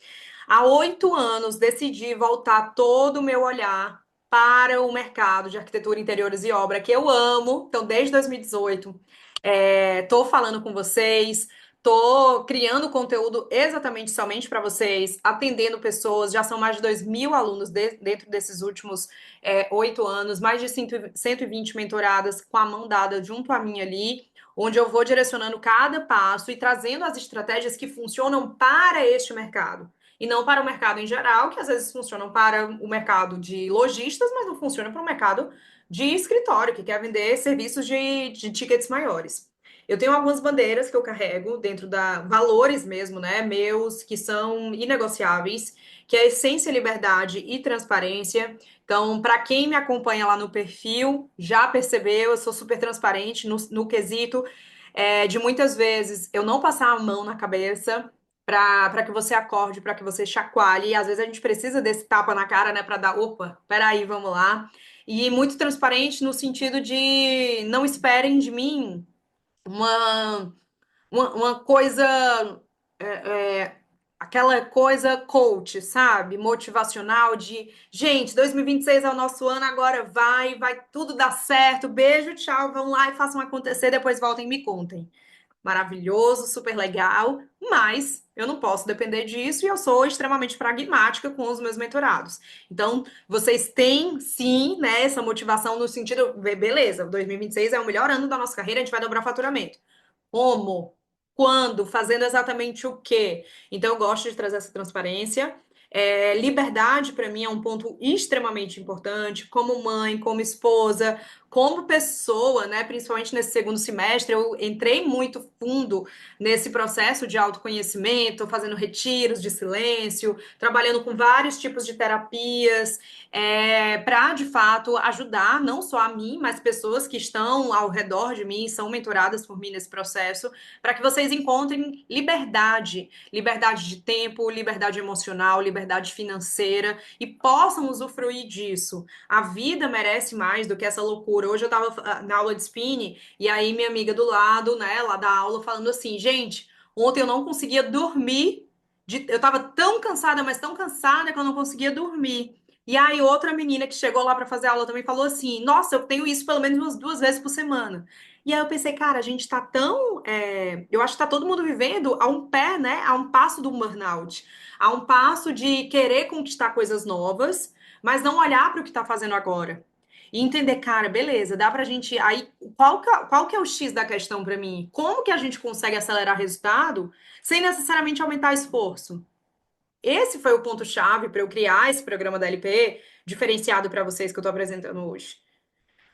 Há 8 anos decidi voltar todo o meu olhar para o mercado de arquitetura, interiores e obra, que eu amo. Então, desde 2018, estou falando com vocês, Tô criando conteúdo exatamente somente para vocês, atendendo pessoas. Já são mais de 2.000 alunos dentro desses últimos 8 anos, mais de 120 mentoradas com a mão dada junto a mim ali, onde eu vou direcionando cada passo e trazendo as estratégias que funcionam para este mercado. E não para o mercado em geral, que às vezes funcionam para o mercado de lojistas, mas não funcionam para o mercado de escritório, que quer vender serviços de tickets maiores. Eu tenho algumas bandeiras que eu carrego dentro da valores mesmo, né, meus, que são inegociáveis, que é a essência, liberdade e transparência. Então, para quem me acompanha lá no perfil, já percebeu, eu sou super transparente no quesito de muitas vezes eu não passar a mão na cabeça para que você acorde, para que você chacoalhe. E às vezes a gente precisa desse tapa na cara, né, para dar, opa, peraí, vamos lá. E muito transparente no sentido de não esperem de mim uma, uma coisa, é, é, aquela coisa coach, sabe? Motivacional de, gente, 2026 é o nosso ano, agora vai tudo dar certo, beijo, tchau, vão lá e façam acontecer, depois voltem e me contem. Maravilhoso, super legal, mas eu não posso depender disso e eu sou extremamente pragmática com os meus mentorados. Então, vocês têm sim, né, essa motivação no sentido, beleza, 2026 é o melhor ano da nossa carreira, a gente vai dobrar faturamento. Como? Quando? Fazendo exatamente o quê? Então, eu gosto de trazer essa transparência. Liberdade, para mim, é um ponto extremamente importante. Como mãe, como esposa, como pessoa, né? Principalmente nesse segundo semestre, eu entrei muito fundo nesse processo de autoconhecimento, fazendo retiros de silêncio, trabalhando com vários tipos de terapias, para de fato ajudar não só a mim, mas pessoas que estão ao redor de mim, são mentoradas por mim nesse processo, para que vocês encontrem liberdade, liberdade de tempo, liberdade emocional, liberdade financeira e possam usufruir disso. A vida merece mais do que essa loucura. Hoje eu estava na aula de spinning e aí minha amiga do lado, né, lá da aula, falando assim, gente, ontem eu não conseguia dormir. Eu estava tão cansada, mas tão cansada que eu não conseguia dormir. E aí, outra menina que chegou lá para fazer aula também falou assim: Nossa, eu tenho isso pelo menos umas 2 vezes por semana. E aí eu pensei, cara, a gente tá tão. Eu acho que tá todo mundo vivendo a um pé, né? A um passo do burnout, a um passo de querer conquistar coisas novas, mas não olhar para o que tá fazendo agora. E entender, cara, beleza, dá pra gente. Aí, qual que é o X da questão pra mim? Como que a gente consegue acelerar resultado sem necessariamente aumentar esforço? Esse foi o ponto-chave para eu criar esse programa da LP diferenciado para vocês que eu estou apresentando hoje.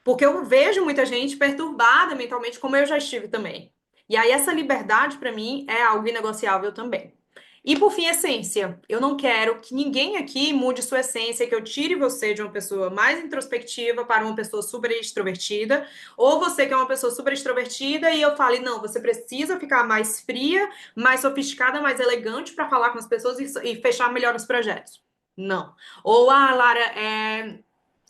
Porque eu vejo muita gente perturbada mentalmente, como eu já estive também. E aí, essa liberdade, para mim, é algo inegociável também. E por fim, essência. Eu não quero que ninguém aqui mude sua essência, que eu tire você de uma pessoa mais introspectiva para uma pessoa super extrovertida, ou você que é uma pessoa super extrovertida e eu fale, não, você precisa ficar mais fria, mais sofisticada, mais elegante para falar com as pessoas e fechar melhor os projetos. Não. Ou, Lara,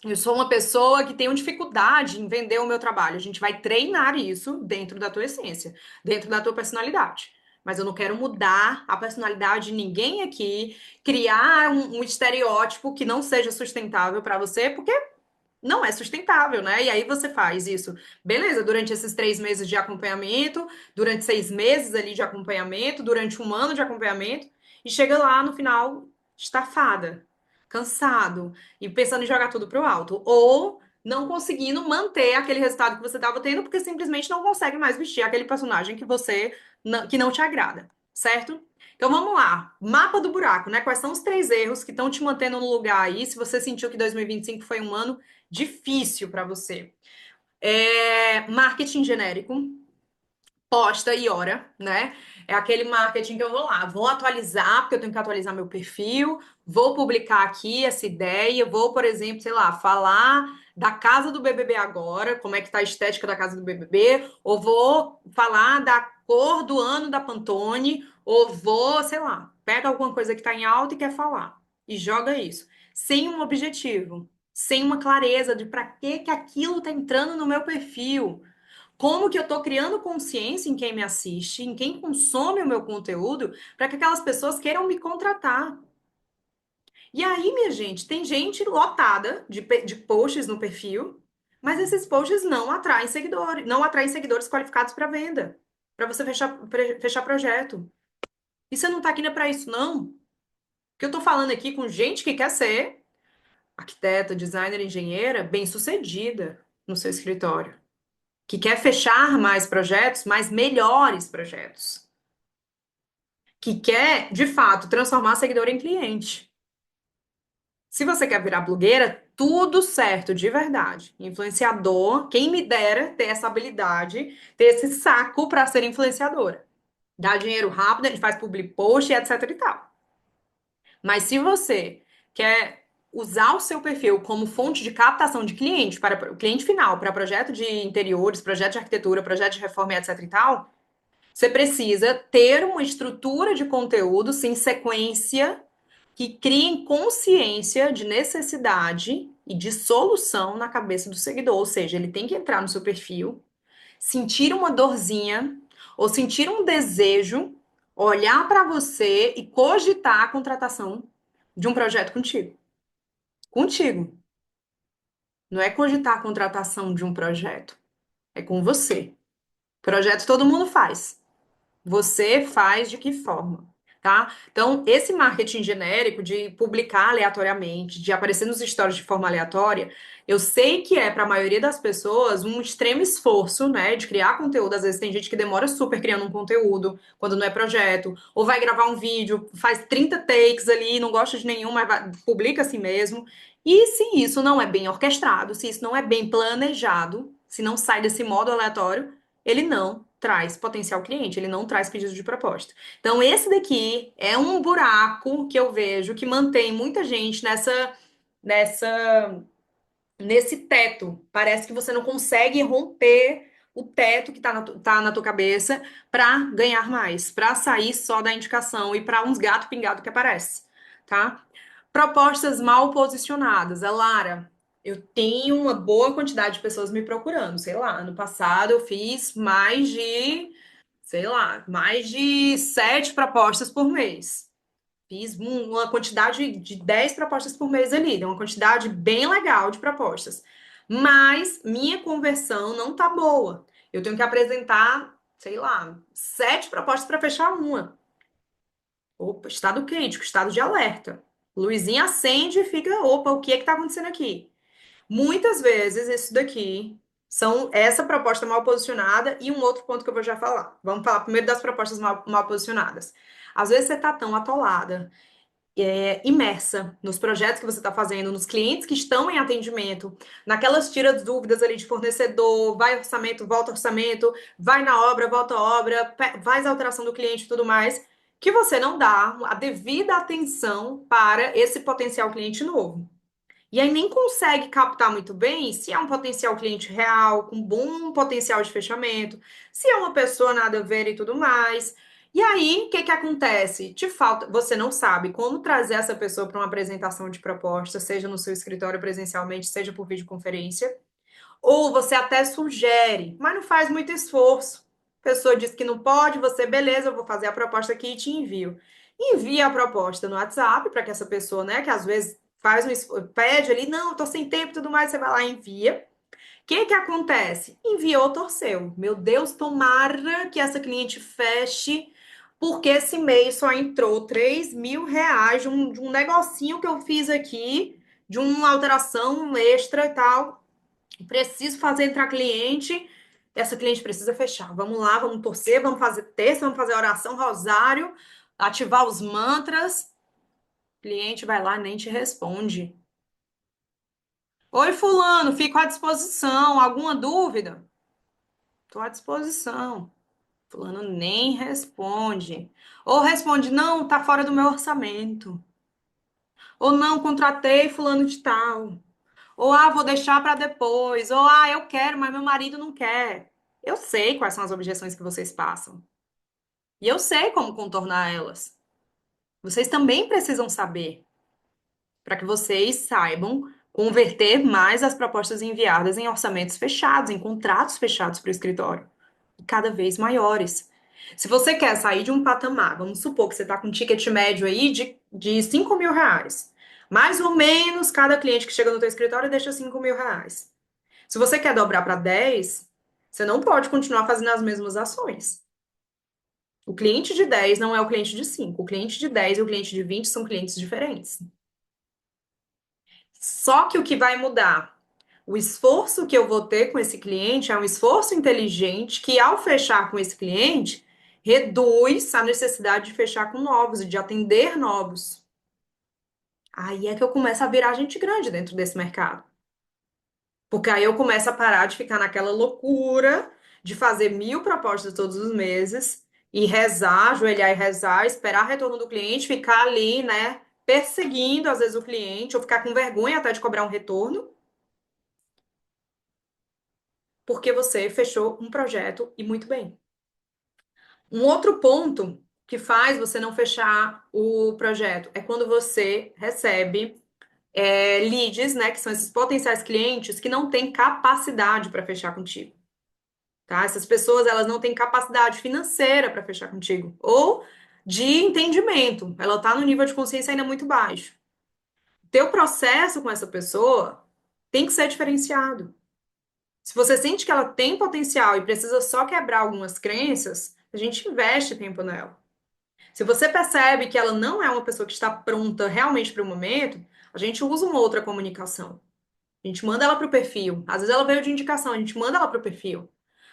eu sou uma pessoa que tem dificuldade em vender o meu trabalho. A gente vai treinar isso dentro da tua essência, dentro da tua personalidade. Mas eu não quero mudar a personalidade de ninguém aqui, criar um estereótipo que não seja sustentável para você, porque não é sustentável, né? E aí você faz isso, beleza, durante esses 3 meses de acompanhamento, durante 6 meses ali de acompanhamento, durante um ano de acompanhamento, e chega lá no final estafada, cansado e pensando em jogar tudo pro alto. Ou não conseguindo manter aquele resultado que você estava tendo, porque simplesmente não consegue mais vestir aquele personagem que não te agrada, certo? Então vamos lá, mapa do buraco, né? Quais são os 3 erros que estão te mantendo no lugar aí? Se você sentiu que 2025 foi um ano difícil para você. Marketing genérico, posta e hora, né? É aquele marketing que eu vou lá, vou atualizar, porque eu tenho que atualizar meu perfil, vou publicar aqui essa ideia, vou, por exemplo, sei lá, falar da casa do BBB agora, como é que tá a estética da casa do BBB, ou vou falar da cor do ano da Pantone, ou vou, sei lá, pega alguma coisa que tá em alta e quer falar, e joga isso, sem um objetivo, sem uma clareza de para que que aquilo tá entrando no meu perfil. Como que eu estou criando consciência em quem me assiste, em quem consome o meu conteúdo, para que aquelas pessoas queiram me contratar. E aí, minha gente, tem gente lotada de posts no perfil, mas esses posts não atraem seguidores, não atraem seguidores qualificados para venda. para você fechar projeto. E você não tá aqui para isso, não. Porque eu tô falando aqui com gente que quer ser arquiteta, designer, engenheira, bem-sucedida no seu escritório, que quer fechar mais projetos, mais melhores projetos, que quer, de fato, transformar seguidor em cliente. Se você quer virar blogueira, tudo certo, de verdade. Influenciador, quem me dera ter essa habilidade, ter esse saco para ser influenciadora. Dá dinheiro rápido, a gente faz public post e etc e tal. Mas se você quer usar o seu perfil como fonte de captação de cliente para o cliente final, para projeto de interiores, projeto de arquitetura, projeto de reforma e etc e tal, você precisa ter uma estrutura de conteúdos em sequência que criem consciência de necessidade e de solução na cabeça do seguidor. Ou seja, ele tem que entrar no seu perfil, sentir uma dorzinha ou sentir um desejo, olhar para você e cogitar a contratação de um projeto contigo. Contigo. Não é cogitar a contratação de um projeto. É com você. Projeto todo mundo faz. Você faz de que forma, tá? Então, esse marketing genérico de publicar aleatoriamente, de aparecer nos stories de forma aleatória, eu sei que é para a maioria das pessoas um extremo esforço, né, de criar conteúdo. Às vezes tem gente que demora super criando um conteúdo quando não é projeto, ou vai gravar um vídeo, faz 30 takes ali, não gosta de nenhum, mas publica assim mesmo. E se isso não é bem orquestrado, se isso não é bem planejado, se não sai desse modo aleatório, ele não traz potencial cliente, ele não traz pedido de proposta. Então, esse daqui é um buraco que eu vejo que mantém muita gente nessa, nesse teto. Parece que você não consegue romper o teto que tá na tua cabeça para ganhar mais, para sair só da indicação e para uns gato pingado que aparece, tá? Propostas mal posicionadas. A Lara, eu tenho uma boa quantidade de pessoas me procurando. Sei lá, ano passado eu fiz mais de, sei lá, mais de 7 propostas por mês. Fiz uma quantidade de 10 propostas por mês ali, deu uma quantidade bem legal de propostas. Mas minha conversão não tá boa. Eu tenho que apresentar, sei lá, 7 propostas para fechar uma. Opa, estado crítico, estado de alerta. Luzinha acende e fica, opa, o que é que tá acontecendo aqui? Muitas vezes isso daqui são essa proposta mal posicionada e um outro ponto que eu vou já falar. Vamos falar primeiro das propostas mal posicionadas. Às vezes você tá tão atolada, imersa nos projetos que você está fazendo, nos clientes que estão em atendimento, naquelas tiras dúvidas ali de fornecedor, vai orçamento, vai na obra, volta à obra, faz a alteração do cliente e tudo mais, que você não dá a devida atenção para esse potencial cliente novo. E aí nem consegue captar muito bem se é um potencial cliente real, com bom potencial de fechamento, se é uma pessoa nada a ver e tudo mais. E aí, o que que acontece? Te falta, você não sabe como trazer essa pessoa para uma apresentação de proposta, seja no seu escritório presencialmente, seja por videoconferência, ou você até sugere, mas não faz muito esforço. A pessoa diz que não pode, você, beleza, eu vou fazer a proposta aqui e te envio. Envia a proposta no WhatsApp para que essa pessoa, né, que às vezes faz pede ali, não, tô sem tempo e tudo mais, você vai lá e envia. O que que acontece? Enviou, torceu. Meu Deus, tomara que essa cliente feche, porque esse mês só entrou R$ 3.000 de um negocinho que eu fiz aqui, de uma alteração extra e tal. Preciso fazer entrar cliente. Essa cliente precisa fechar. Vamos lá, vamos torcer, vamos fazer terça, vamos fazer oração, rosário, ativar os mantras. O cliente vai lá e nem te responde. Oi, fulano, fico à disposição. Alguma dúvida? Estou à disposição. Fulano nem responde. Ou responde, não, tá fora do meu orçamento. Ou não, contratei fulano de tal. Ou, vou deixar para depois. Ou, eu quero, mas meu marido não quer. Eu sei quais são as objeções que vocês passam. E eu sei como contornar elas. Vocês também precisam saber, para que vocês saibam converter mais as propostas enviadas em orçamentos fechados, em contratos fechados para o escritório, cada vez maiores. Se você quer sair de um patamar, vamos supor que você está com um ticket médio aí de R$ 5.000. Mais ou menos, cada cliente que chega no teu escritório deixa R$ 5.000. Se você quer dobrar para 10, você não pode continuar fazendo as mesmas ações. O cliente de 10 não é o cliente de 5. O cliente de 10 e o cliente de 20 são clientes diferentes. Só que o que vai mudar? O esforço que eu vou ter com esse cliente é um esforço inteligente que, ao fechar com esse cliente, reduz a necessidade de fechar com novos e de atender novos. Aí é que eu começo a virar gente grande dentro desse mercado. Porque aí eu começo a parar de ficar naquela loucura de fazer 1.000 propostas todos os meses e rezar, ajoelhar e rezar, esperar retorno do cliente, ficar ali, né, perseguindo às vezes o cliente, ou ficar com vergonha até de cobrar um retorno, porque você fechou um projeto e muito bem. Um outro ponto que faz você não fechar o projeto é quando você recebe leads, né, que são esses potenciais clientes que não têm capacidade para fechar contigo. Tá? Essas pessoas, elas não têm capacidade financeira para fechar contigo ou de entendimento. Ela está no nível de consciência ainda muito baixo. Teu processo com essa pessoa tem que ser diferenciado. Se você sente que ela tem potencial e precisa só quebrar algumas crenças, a gente investe tempo nela. Se você percebe que ela não é uma pessoa que está pronta realmente para o momento, a gente usa uma outra comunicação. A gente manda ela para o perfil. Às vezes ela veio de indicação, a gente manda ela para o perfil.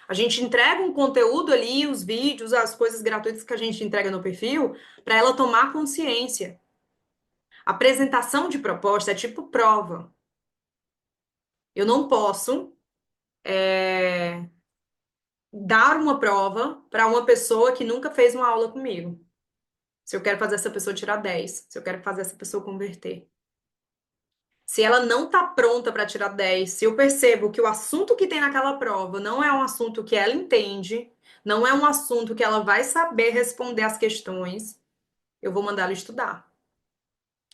A gente entrega um conteúdo ali, os vídeos, as coisas gratuitas que a gente entrega no perfil, para ela tomar consciência. Apresentação de proposta é tipo prova. Eu não posso dar uma prova para uma pessoa que nunca fez uma aula comigo. Se eu quero fazer essa pessoa tirar 10, se eu quero fazer essa pessoa converter. Se ela não está pronta para tirar 10, se eu percebo que o assunto que tem naquela prova não é um assunto que ela entende, não é um assunto que ela vai saber responder as questões, eu vou mandar ela estudar.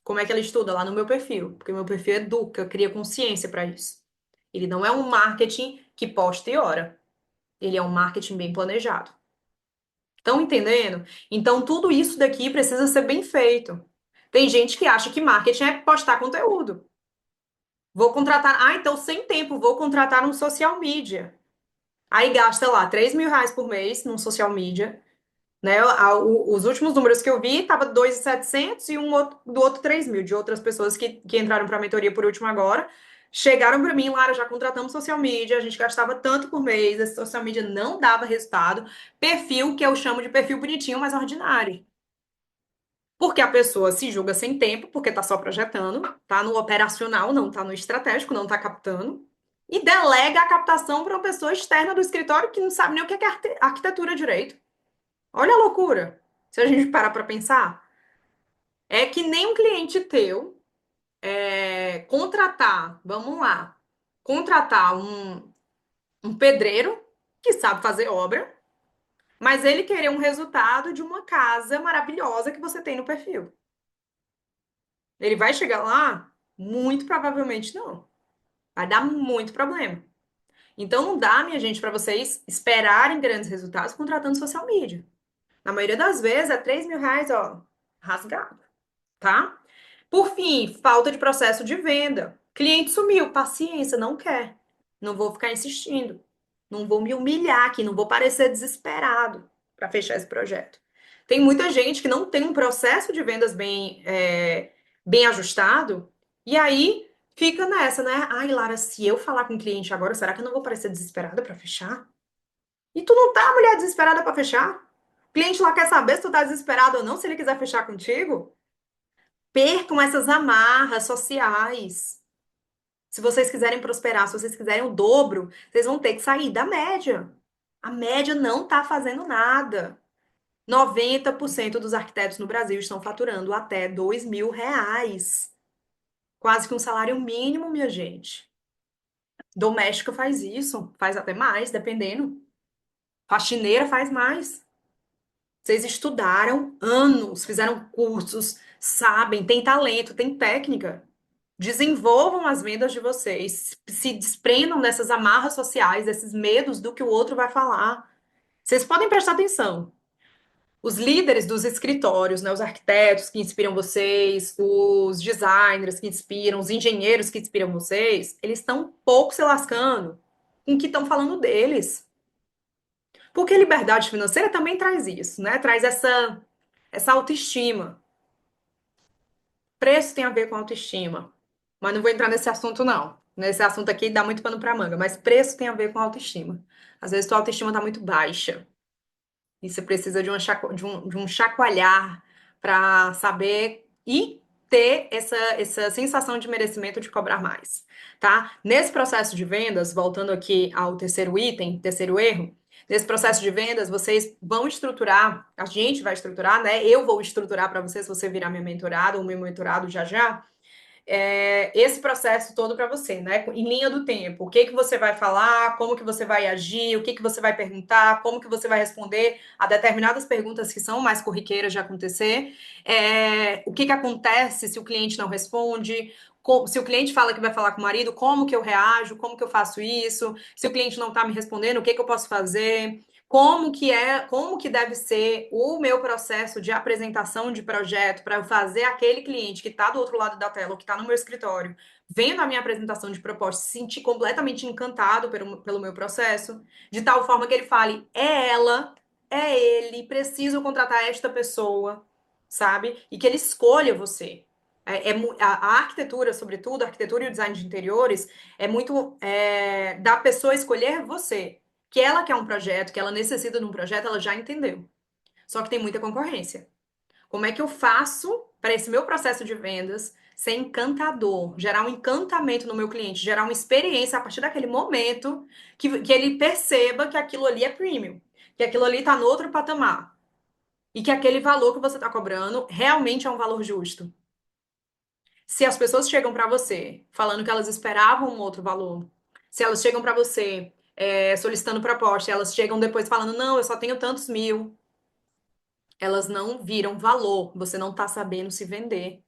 Como é que ela estuda? Lá no meu perfil, porque meu perfil educa, cria consciência para isso. Ele não é um marketing que posta e ora. Ele é um marketing bem planejado. Estão entendendo? Então, tudo isso daqui precisa ser bem feito. Tem gente que acha que marketing é postar conteúdo. Vou contratar. Ah, então sem tempo, vou contratar um social media. Aí gasta lá R$ 3.000 por mês num social media. Né? Os últimos números que eu vi tava 2.700 e do outro 3.000, de outras pessoas que entraram para a mentoria por último agora. Chegaram para mim, Lara, já contratamos social media, a gente gastava tanto por mês, esse social media não dava resultado. Perfil que eu chamo de perfil bonitinho, mas ordinário. Porque a pessoa se julga sem tempo, porque tá só projetando, tá no operacional, não tá no estratégico, não tá captando, e delega a captação para uma pessoa externa do escritório que não sabe nem o que é arquitetura direito. Olha a loucura. Se a gente parar para pensar, é que nem um cliente teu contratar, vamos lá, contratar um pedreiro que sabe fazer obra, mas ele querer um resultado de uma casa maravilhosa que você tem no perfil. Ele vai chegar lá? Muito provavelmente não. Vai dar muito problema. Então não dá, minha gente, para vocês esperarem grandes resultados contratando social media. Na maioria das vezes é R$ 3.000, ó, rasgado, tá? Por fim, falta de processo de venda. Cliente sumiu, paciência, não quer. Não vou ficar insistindo. Não vou me humilhar aqui, não vou parecer desesperado para fechar esse projeto. Tem muita gente que não tem um processo de vendas bem ajustado, e aí fica nessa, né? Ai, Lara, se eu falar com o cliente agora, será que eu não vou parecer desesperada para fechar? E tu não tá, mulher, desesperada para fechar? O cliente lá quer saber se tu tá desesperado ou não, se ele quiser fechar contigo. Percam essas amarras sociais. Se vocês quiserem prosperar, se vocês quiserem o dobro, vocês vão ter que sair da média. A média não tá fazendo nada. 90% dos arquitetos no Brasil estão faturando até R$ 2.000. Quase que um salário mínimo, minha gente. Doméstica faz isso, faz até mais, dependendo. Faxineira faz mais. Vocês estudaram anos, fizeram cursos, sabem, têm talento, têm técnica. Desenvolvam as vendas de vocês, se desprendam dessas amarras sociais, desses medos do que o outro vai falar. Vocês podem prestar atenção. Os líderes dos escritórios, né, os arquitetos que inspiram vocês, os designers que inspiram, os engenheiros que inspiram vocês, eles estão pouco se lascando com o que estão falando deles. Porque liberdade financeira também traz isso, né? Traz essa autoestima. Preço tem a ver com autoestima. Mas não vou entrar nesse assunto, não. Nesse assunto aqui dá muito pano pra manga. Mas preço tem a ver com autoestima. Às vezes tua autoestima tá muito baixa. E você precisa de um chacoalhar para saber e ter essa sensação de merecimento de cobrar mais, tá? Nesse processo de vendas, voltando aqui ao terceiro item, terceiro erro, nesse processo de vendas, vocês vão estruturar, a gente vai estruturar, né? Eu vou estruturar para vocês, se você virar minha mentorada ou meu mentorado já já, esse processo todo para você, né? Em linha do tempo. O que que você vai falar, como que você vai agir, o que que você vai perguntar, como que você vai responder a determinadas perguntas que são mais corriqueiras de acontecer. O que que acontece se o cliente não responde? Se o cliente fala que vai falar com o marido, como que eu reajo? Como que eu faço isso? Se o cliente não está me respondendo, o que que eu posso fazer? Como que deve ser o meu processo de apresentação de projeto para eu fazer aquele cliente que está do outro lado da tela, ou que está no meu escritório, vendo a minha apresentação de proposta, se sentir completamente encantado pelo meu processo, de tal forma que ele fale, é ela, é ele, preciso contratar esta pessoa, sabe? E que ele escolha você. A arquitetura, sobretudo, a arquitetura e o design de interiores, é muito da pessoa escolher você. Que ela quer um projeto, que ela necessita de um projeto, ela já entendeu. Só que tem muita concorrência. Como é que eu faço para esse meu processo de vendas ser encantador, gerar um encantamento no meu cliente, gerar uma experiência a partir daquele momento que ele perceba que aquilo ali é premium, que aquilo ali está no outro patamar e que aquele valor que você está cobrando realmente é um valor justo. Se as pessoas chegam para você falando que elas esperavam um outro valor, se elas chegam para você solicitando proposta, e elas chegam depois falando, não, eu só tenho tantos mil, elas não viram valor, você não está sabendo se vender.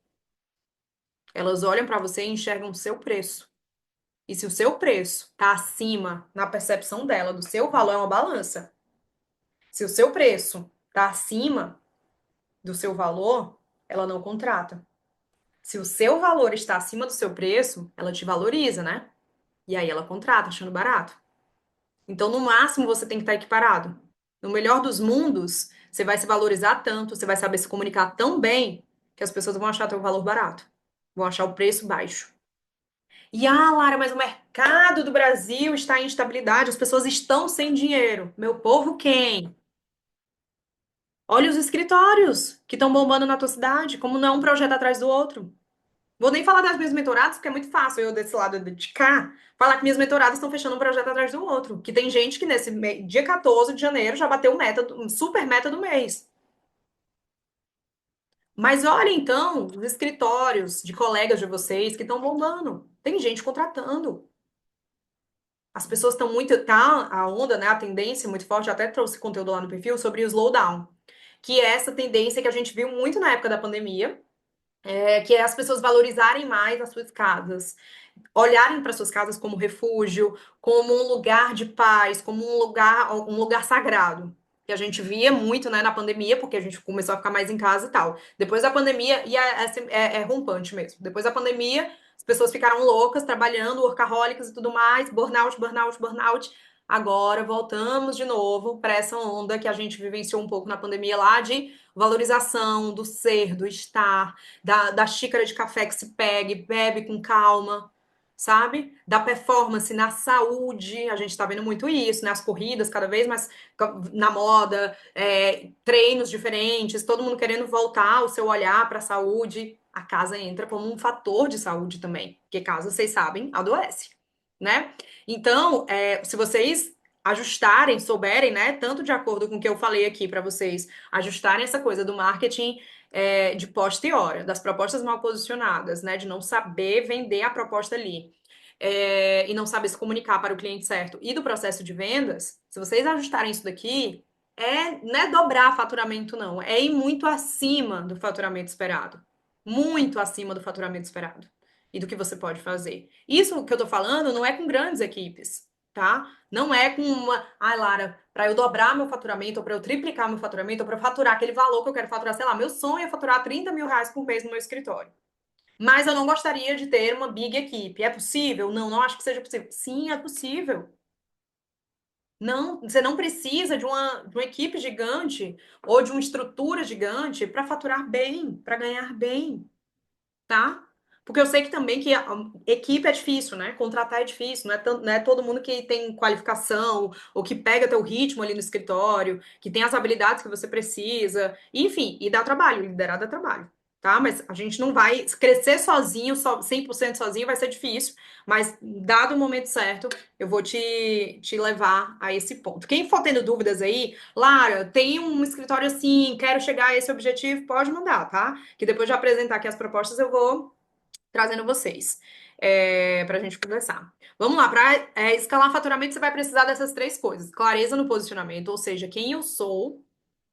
Elas olham para você e enxergam o seu preço. E se o seu preço está acima, na percepção dela, do seu valor, é uma balança. Se o seu preço está acima do seu valor, ela não contrata. Se o seu valor está acima do seu preço, ela te valoriza, né? E aí ela contrata, achando barato. Então, no máximo, você tem que estar equiparado. No melhor dos mundos, você vai se valorizar tanto, você vai saber se comunicar tão bem, que as pessoas vão achar teu valor barato. Vão achar o preço baixo. E, Lara, mas o mercado do Brasil está em instabilidade, as pessoas estão sem dinheiro. Meu povo, quem? Olha os escritórios que estão bombando na tua cidade, como não é um projeto atrás do outro. Vou nem falar das minhas mentoradas, porque é muito fácil eu desse lado de cá falar que minhas mentoradas estão fechando um projeto atrás do outro. Que tem gente que nesse dia 14 de janeiro já bateu meta, super meta do mês. Mas olha então os escritórios de colegas de vocês que estão bombando. Tem gente contratando. As pessoas estão muito. Tá a onda, né? A tendência muito forte. Eu até trouxe conteúdo lá no perfil sobre o slowdown. Que é essa tendência que a gente viu muito na época da pandemia. Que é as pessoas valorizarem mais as suas casas, olharem para suas casas como refúgio, como um lugar de paz, como um lugar sagrado. Que a gente via muito, né, na pandemia, porque a gente começou a ficar mais em casa e tal. Depois da pandemia, e é rompante mesmo. Depois da pandemia, as pessoas ficaram loucas, trabalhando, workaholics e tudo mais, burnout, burnout, burnout. Agora voltamos de novo para essa onda que a gente vivenciou um pouco na pandemia lá de valorização do ser, do estar, da xícara de café que se pegue, bebe com calma, sabe? Da performance na saúde, a gente tá vendo muito isso, né? As corridas cada vez mais na moda, treinos diferentes, todo mundo querendo voltar o seu olhar para a saúde. A casa entra como um fator de saúde também, porque casa, vocês sabem, adoece, né? Então, se vocês ajustarem, souberem, né, tanto de acordo com o que eu falei aqui para vocês, ajustarem essa coisa do marketing de posta e hora, das propostas mal posicionadas, né? De não saber vender a proposta ali. E não saber se comunicar para o cliente certo. E do processo de vendas, se vocês ajustarem isso daqui, não é dobrar faturamento, não. É ir muito acima do faturamento esperado. Muito acima do faturamento esperado. E do que você pode fazer. Isso que eu tô falando não é com grandes equipes, tá? Não é com uma. Ai, Lara, para eu dobrar meu faturamento, ou para eu triplicar meu faturamento, ou para eu faturar aquele valor que eu quero faturar, sei lá, meu sonho é faturar 30 mil reais por mês no meu escritório. Mas eu não gostaria de ter uma big equipe. É possível? Não, não acho que seja possível. Sim, é possível. Não, você não precisa de uma equipe gigante ou de uma estrutura gigante para faturar bem, para ganhar bem, tá? Porque eu sei que também que a equipe é difícil, né? Contratar é difícil, não é todo mundo que tem qualificação ou que pega teu ritmo ali no escritório, que tem as habilidades que você precisa, enfim, e dá trabalho, liderar dá trabalho, tá? Mas a gente não vai crescer sozinho, só 100% sozinho vai ser difícil, mas dado o momento certo, eu vou te levar a esse ponto. Quem for tendo dúvidas aí, Lara, tem um escritório assim, quero chegar a esse objetivo, pode mandar, tá? Que depois de apresentar aqui as propostas, eu vou trazendo vocês para a gente conversar. Vamos lá, para escalar faturamento, você vai precisar dessas três coisas: clareza no posicionamento, ou seja, quem eu sou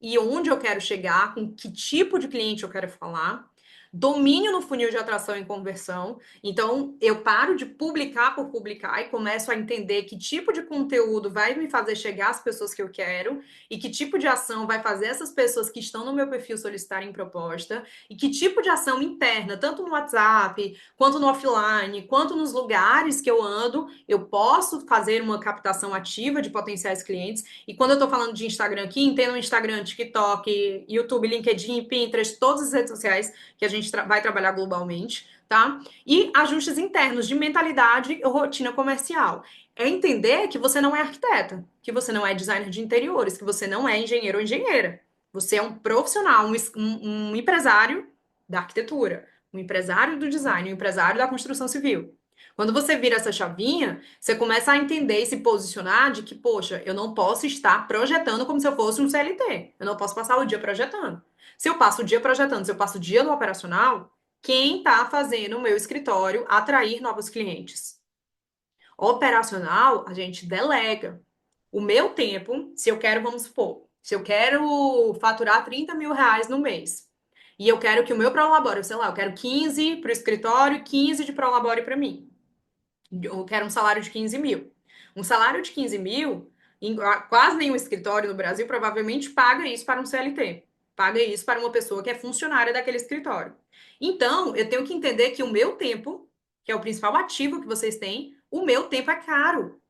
e onde eu quero chegar, com que tipo de cliente eu quero falar. Domínio no funil de atração e conversão. Então, eu paro de publicar por publicar e começo a entender que tipo de conteúdo vai me fazer chegar às pessoas que eu quero e que tipo de ação vai fazer essas pessoas que estão no meu perfil solicitarem proposta e que tipo de ação interna, tanto no WhatsApp, quanto no offline, quanto nos lugares que eu ando, eu posso fazer uma captação ativa de potenciais clientes. E quando eu tô falando de Instagram aqui, entendo o Instagram, TikTok, YouTube, LinkedIn, Pinterest, todas as redes sociais que a gente vai trabalhar globalmente, tá? E ajustes internos de mentalidade e rotina comercial. É entender que você não é arquiteta, que você não é designer de interiores, que você não é engenheiro ou engenheira. Você é um profissional, um empresário da arquitetura, um empresário do design, um empresário da construção civil. Quando você vira essa chavinha, você começa a entender e se posicionar de que, poxa, eu não posso estar projetando como se eu fosse um CLT. Eu não posso passar o dia projetando. Se eu passo o dia projetando, se eu passo o dia no operacional, quem está fazendo o meu escritório atrair novos clientes? Operacional, a gente delega. O meu tempo, se eu quero, vamos supor, se eu quero faturar R$ 30.000 no mês, e eu quero que o meu prolabore, sei lá, eu quero 15 para o escritório e 15 de prolabore para mim. Eu quero um salário de 15 mil. Um salário de 15 mil, quase nenhum escritório no Brasil provavelmente paga isso para um CLT. Paga isso para uma pessoa que é funcionária daquele escritório. Então, eu tenho que entender que o meu tempo, que é o principal ativo que vocês têm, o meu tempo é caro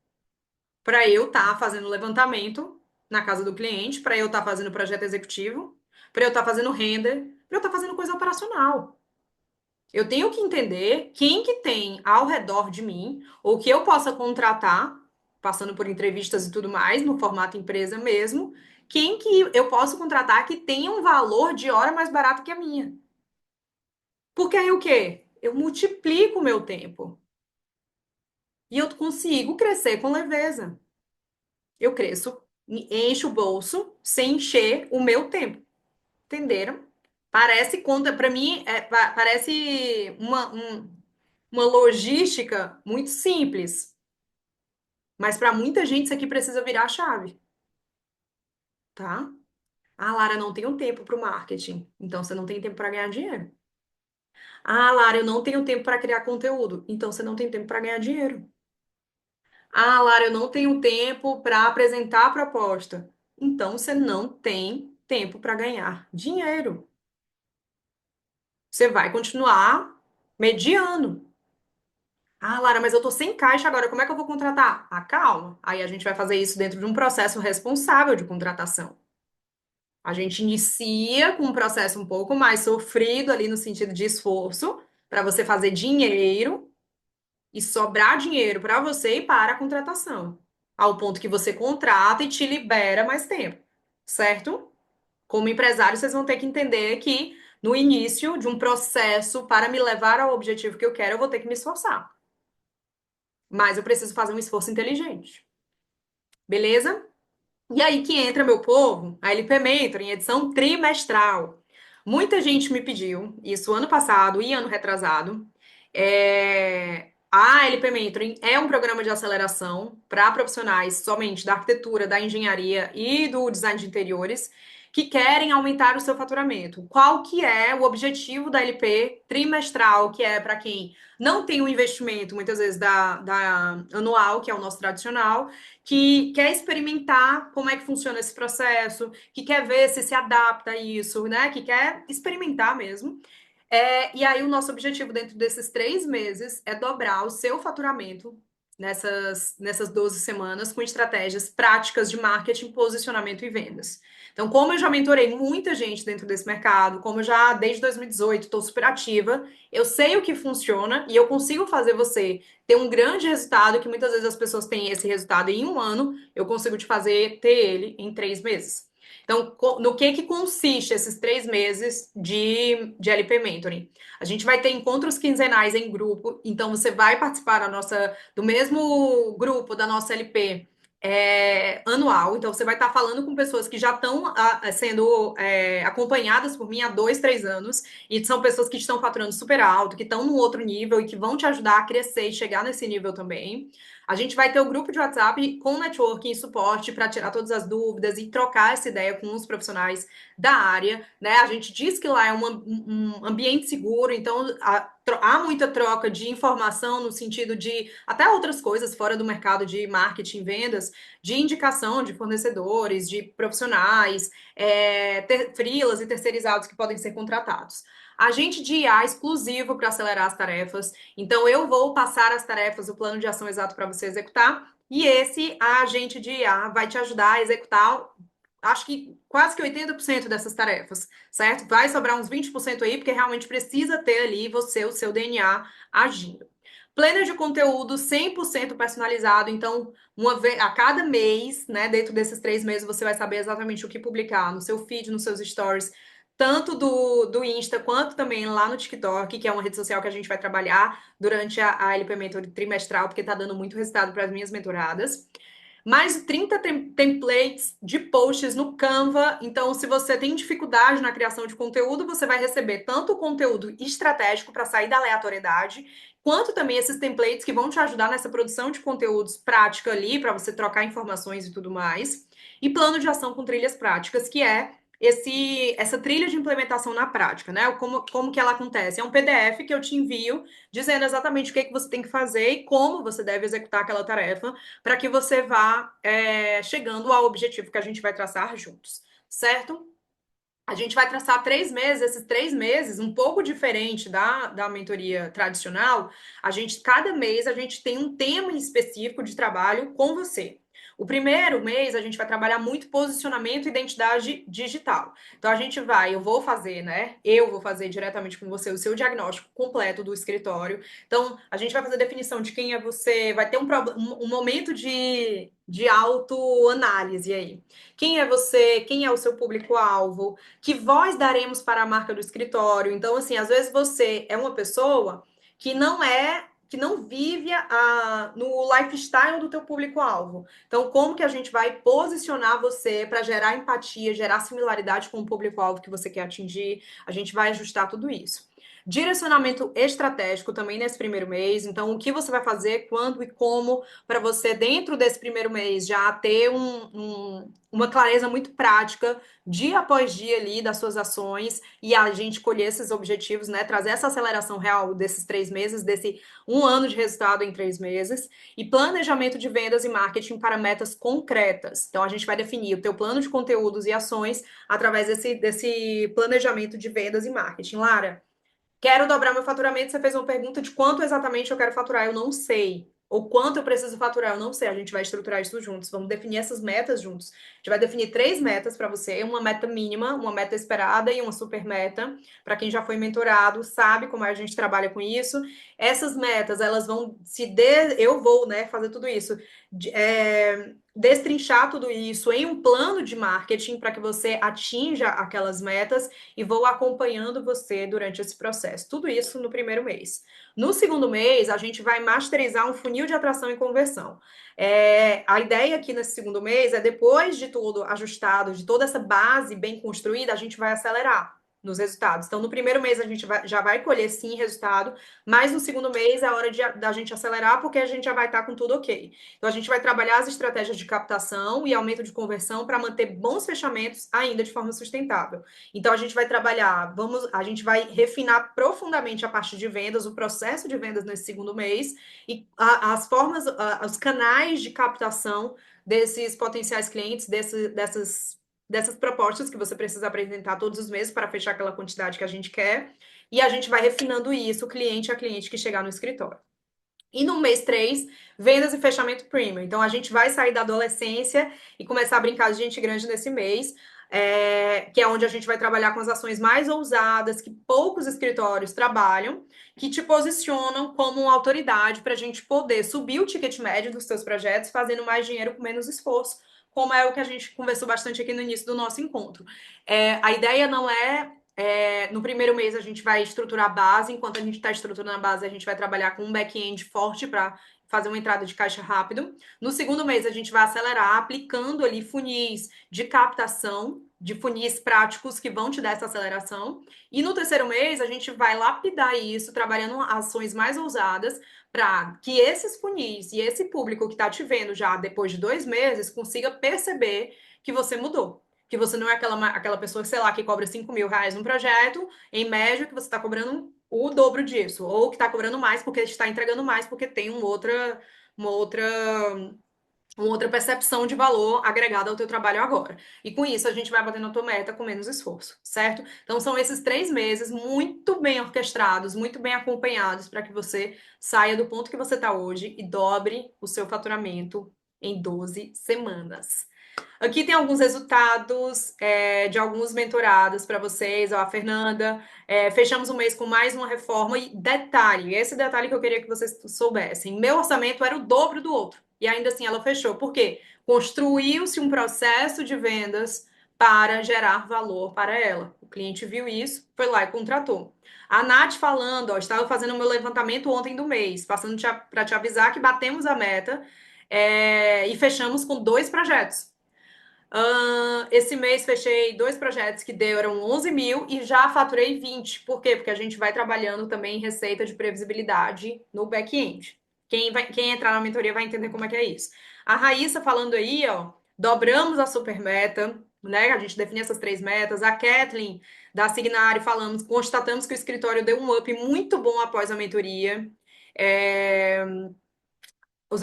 para eu estar fazendo levantamento na casa do cliente, para eu estar fazendo projeto executivo, para eu estar fazendo render, para eu estar fazendo coisa operacional. Eu tenho que entender quem que tem ao redor de mim, ou que eu possa contratar, passando por entrevistas e tudo mais, no formato empresa mesmo, quem que eu posso contratar que tenha um valor de hora mais barato que a minha. Porque aí o quê? Eu multiplico o meu tempo. E eu consigo crescer com leveza. Eu cresço, encho o bolso sem encher o meu tempo. Entenderam? Parece conta, para mim, parece uma logística muito simples, mas para muita gente isso aqui precisa virar a chave, tá? Ah, Lara, não tenho tempo para o marketing. Então você não tem tempo para ganhar dinheiro. Ah, Lara, eu não tenho tempo para criar conteúdo. Então você não tem tempo para ganhar dinheiro. Ah, Lara, eu não tenho tempo para apresentar a proposta. Então você não tem tempo para ganhar dinheiro. Você vai continuar mediano. Ah, Lara, mas eu tô sem caixa agora, como é que eu vou contratar? Ah, calma. Aí a gente vai fazer isso dentro de um processo responsável de contratação. A gente inicia com um processo um pouco mais sofrido ali no sentido de esforço, para você fazer dinheiro e sobrar dinheiro para você e para a contratação, ao ponto que você contrata e te libera mais tempo, certo? Como empresário, vocês vão ter que entender que no início de um processo para me levar ao objetivo que eu quero, eu vou ter que me esforçar. Mas eu preciso fazer um esforço inteligente. Beleza? E aí que entra, meu povo, a LP Mentor em edição trimestral. Muita gente me pediu, isso ano passado e ano retrasado. A LP Mentoring é um programa de aceleração para profissionais somente da arquitetura, da engenharia e do design de interiores que querem aumentar o seu faturamento. Qual que é o objetivo da LP trimestral, que é para quem não tem um investimento, muitas vezes, da anual, que é o nosso tradicional, que quer experimentar como é que funciona esse processo, que quer ver se adapta a isso, né? Que quer experimentar mesmo. E aí, o nosso objetivo dentro desses 3 meses é dobrar o seu faturamento nessas 12 semanas com estratégias práticas de marketing, posicionamento e vendas. Então, como eu já mentorei muita gente dentro desse mercado, como eu já desde 2018 estou super ativa, eu sei o que funciona e eu consigo fazer você ter um grande resultado, que muitas vezes as pessoas têm esse resultado em um ano, eu consigo te fazer ter ele em 3 meses. Então, no que consiste esses 3 meses de LP Mentoring? A gente vai ter encontros quinzenais em grupo, então você vai participar do mesmo grupo da nossa LP anual. Então você vai estar falando com pessoas que já estão sendo acompanhadas por mim há 2, 3 anos, e são pessoas que estão faturando super alto, que estão num outro nível e que vão te ajudar a crescer e chegar nesse nível também. A gente vai ter o grupo de WhatsApp com networking e suporte para tirar todas as dúvidas e trocar essa ideia com os profissionais da área, né? A gente diz que lá é um ambiente seguro, então há muita troca de informação no sentido de até outras coisas fora do mercado de marketing, vendas, de indicação de fornecedores, de profissionais, freelas e terceirizados que podem ser contratados. Agente de IA exclusivo para acelerar as tarefas. Então, eu vou passar as tarefas, o plano de ação exato para você executar, e esse agente de IA vai te ajudar a executar, acho que quase que 80% dessas tarefas, certo? Vai sobrar uns 20% aí, porque realmente precisa ter ali você, o seu DNA agindo. Planner de conteúdo 100% personalizado, então, uma vez a cada mês, né, dentro desses 3 meses, você vai saber exatamente o que publicar no seu feed, nos seus stories, tanto do Insta quanto também lá no TikTok, que é uma rede social que a gente vai trabalhar durante a LP Mentor trimestral, porque tá dando muito resultado para as minhas mentoradas. Mais de 30 templates de posts no Canva. Então, se você tem dificuldade na criação de conteúdo, você vai receber tanto o conteúdo estratégico para sair da aleatoriedade, quanto também esses templates que vão te ajudar nessa produção de conteúdos prática ali, para você trocar informações e tudo mais. E plano de ação com trilhas práticas, que é essa trilha de implementação na prática, né? Como que ela acontece? É um PDF que eu te envio dizendo exatamente o que, que você tem que fazer e como você deve executar aquela tarefa para que você vá chegando ao objetivo que a gente vai traçar juntos, certo? A gente vai traçar 3 meses, esses 3 meses, um pouco diferente da mentoria tradicional. Cada mês, a gente tem um tema específico de trabalho com você. O primeiro mês, a gente vai trabalhar muito posicionamento e identidade digital. Então, eu vou fazer, né? Eu vou fazer diretamente com você o seu diagnóstico completo do escritório. Então, a gente vai fazer definição de quem é você, vai ter um momento de autoanálise aí. Quem é você? Quem é o seu público-alvo? Que voz daremos para a marca do escritório? Então, assim, às vezes você é uma pessoa que não vive no lifestyle do teu público-alvo. Então, como que a gente vai posicionar você para gerar empatia, gerar similaridade com o público-alvo que você quer atingir? A gente vai ajustar tudo isso. Direcionamento estratégico também nesse primeiro mês. Então, o que você vai fazer, quando e como, para você, dentro desse primeiro mês, já ter uma clareza muito prática, dia após dia ali, das suas ações, e a gente colher esses objetivos, né? Trazer essa aceleração real desses 3 meses, desse um ano de resultado em 3 meses, e planejamento de vendas e marketing para metas concretas. Então, a gente vai definir o teu plano de conteúdos e ações através desse planejamento de vendas e marketing. Lara, quero dobrar meu faturamento. Você fez uma pergunta de quanto exatamente eu quero faturar. Eu não sei. Ou quanto eu preciso faturar, eu não sei. A gente vai estruturar isso juntos. Vamos definir essas metas juntos. A gente vai definir 3 metas para você: uma meta mínima, uma meta esperada e uma super meta. Para quem já foi mentorado, sabe como a gente trabalha com isso. Essas metas, elas vão eu vou, né, fazer tudo isso. Destrinchar tudo isso em um plano de marketing para que você atinja aquelas metas e vou acompanhando você durante esse processo. Tudo isso no primeiro mês. No segundo mês, a gente vai masterizar um funil de atração e conversão. A ideia aqui nesse segundo mês é, depois de tudo ajustado, de toda essa base bem construída, a gente vai acelerar nos resultados. Então, no primeiro mês a gente já vai colher sim resultado, mas no segundo mês é hora da gente acelerar, porque a gente já vai estar com tudo ok. Então, a gente vai trabalhar as estratégias de captação e aumento de conversão para manter bons fechamentos ainda de forma sustentável. Então, a gente vai trabalhar, a gente vai refinar profundamente a parte de vendas, o processo de vendas nesse segundo mês, e as formas, os canais de captação desses potenciais clientes, dessas propostas que você precisa apresentar todos os meses para fechar aquela quantidade que a gente quer, e a gente vai refinando isso cliente a cliente que chegar no escritório. E no mês 3, vendas e fechamento premium. Então, a gente vai sair da adolescência e começar a brincar de gente grande nesse mês, que é onde a gente vai trabalhar com as ações mais ousadas, que poucos escritórios trabalham, que te posicionam como uma autoridade para a gente poder subir o ticket médio dos seus projetos, fazendo mais dinheiro com menos esforço, como é o que a gente conversou bastante aqui no início do nosso encontro. A ideia não no primeiro mês a gente vai estruturar a base, enquanto a gente está estruturando a base, a gente vai trabalhar com um back-end forte para fazer uma entrada de caixa rápido. No segundo mês, a gente vai acelerar aplicando ali funis de captação, de funis práticos que vão te dar essa aceleração. E no terceiro mês, a gente vai lapidar isso, trabalhando ações mais ousadas, para que esses funis e esse público que está te vendo já depois de 2 meses consiga perceber que você mudou. Que você não é aquela pessoa, sei lá, que cobra R$ 5.000 no projeto, em média, que você está cobrando o dobro disso, ou que está cobrando mais porque está entregando mais, porque tem uma outra, uma outra percepção de valor agregada ao teu trabalho agora. E com isso, a gente vai batendo a tua meta com menos esforço, certo? Então, são esses 3 meses muito bem orquestrados, muito bem acompanhados, para que você saia do ponto que você está hoje e dobre o seu faturamento em 12 semanas. Aqui tem alguns resultados de alguns mentorados para vocês, ó, a Fernanda. Fechamos o mês com mais uma reforma. E detalhe, esse detalhe que eu queria que vocês soubessem. Meu orçamento era o dobro do outro. E ainda assim ela fechou. Por quê? Construiu-se um processo de vendas para gerar valor para ela. O cliente viu isso, foi lá e contratou. A Nath falando, ó, estava fazendo o meu levantamento ontem do mês, passando para te avisar que batemos a meta e fechamos com 2 projetos. Esse mês fechei 2 projetos que deram 11 mil e já faturei 20. Por quê? Porque a gente vai trabalhando também em receita de previsibilidade no back-end. Quem entrar na mentoria vai entender como é que é isso. A Raíssa falando aí, ó, dobramos a super meta, né? A gente definiu essas 3 metas. A Kathleen, da Signare, constatamos que o escritório deu um up muito bom após a mentoria. É,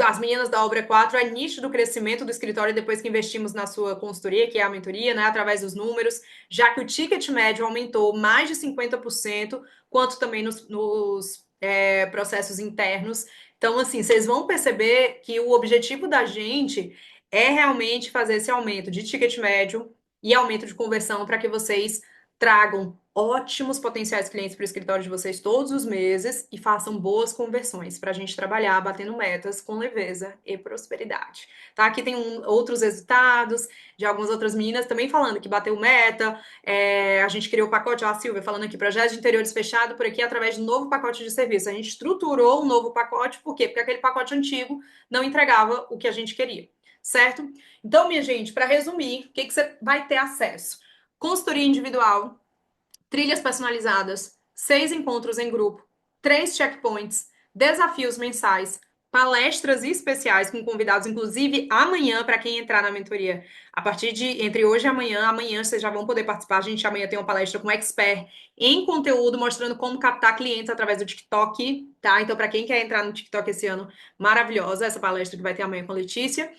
as meninas da Obra 4 é nicho do crescimento do escritório depois que investimos na sua consultoria, que é a mentoria, né, através dos números, já que o ticket médio aumentou mais de 50%, quanto também nos processos internos. Então, assim, vocês vão perceber que o objetivo da gente é realmente fazer esse aumento de ticket médio e aumento de conversão para que vocês tragam ótimos potenciais clientes para o escritório de vocês todos os meses e façam boas conversões para a gente trabalhar batendo metas com leveza e prosperidade. Tá? Aqui tem outros resultados de algumas outras meninas também falando que bateu meta. A gente criou o pacote, ó, a Silvia falando aqui, projeto de interiores fechado por aqui através de um novo pacote de serviço. A gente estruturou um novo pacote, por quê? Porque aquele pacote antigo não entregava o que a gente queria, certo? Então, minha gente, para resumir, o que você vai ter acesso? Consultoria individual, trilhas personalizadas, 6 encontros em grupo, 3 checkpoints, desafios mensais, palestras especiais com convidados, inclusive amanhã, para quem entrar na mentoria, a partir de entre hoje e amanhã vocês já vão poder participar. A gente amanhã tem uma palestra com um expert em conteúdo, mostrando como captar clientes através do TikTok, tá? Então, para quem quer entrar no TikTok esse ano, maravilhosa essa palestra que vai ter amanhã com a Letícia.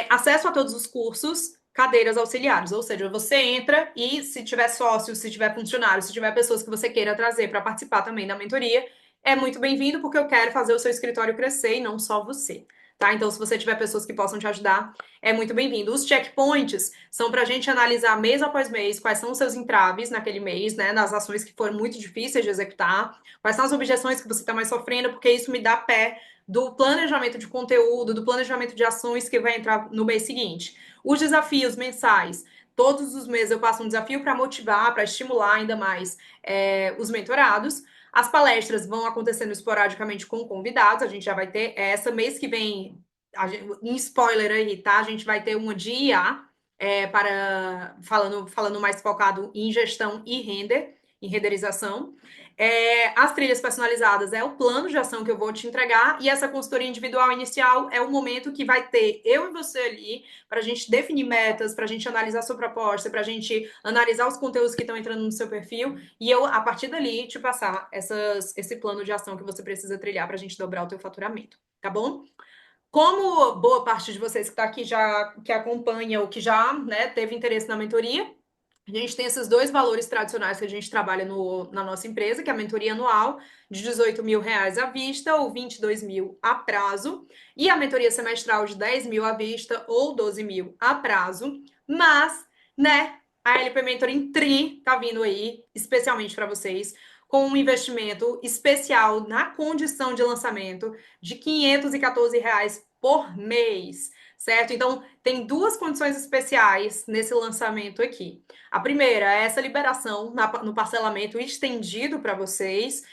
Acesso a todos os cursos, cadeiras auxiliares, ou seja, você entra e se tiver sócio, se tiver funcionário, se tiver pessoas que você queira trazer para participar também da mentoria, é muito bem-vindo, porque eu quero fazer o seu escritório crescer e não só você. Tá? Então, se você tiver pessoas que possam te ajudar, é muito bem-vindo. Os checkpoints são para a gente analisar mês após mês quais são os seus entraves naquele mês, né? Nas ações que foram muito difíceis de executar, quais são as objeções que você está mais sofrendo, porque isso me dá pé do planejamento de conteúdo, do planejamento de ações que vai entrar no mês seguinte. Os desafios mensais. Todos os meses eu passo um desafio para motivar, para estimular ainda mais os mentorados. As palestras vão acontecendo esporadicamente com convidados. A gente já vai ter essa mês que vem, em spoiler aí, tá? A gente vai ter uma de IA para falando mais focado em gestão e render, em renderização. As trilhas personalizadas é o plano de ação que eu vou te entregar, e essa consultoria individual inicial é o momento que vai ter eu e você ali para a gente definir metas, para a gente analisar a sua proposta, para a gente analisar os conteúdos que estão entrando no seu perfil, e eu, a partir dali, te passar esse plano de ação que você precisa trilhar para a gente dobrar o teu faturamento, tá bom? Como boa parte de vocês que está aqui já que acompanha ou que já teve interesse na mentoria, A gente tem esses dois valores tradicionais que a gente trabalha na nossa empresa, que é a mentoria anual de R$ 18.000 à vista ou 22.000 a prazo, e a mentoria semestral de 10.000 à vista ou 12.000 a prazo. Mas, né, a LP Mentoring Tri tá vindo aí, especialmente para vocês, com um investimento especial na condição de lançamento de R$ 514 por mês, certo? Então, tem duas condições especiais nesse lançamento aqui. A primeira é essa liberação no parcelamento estendido para vocês,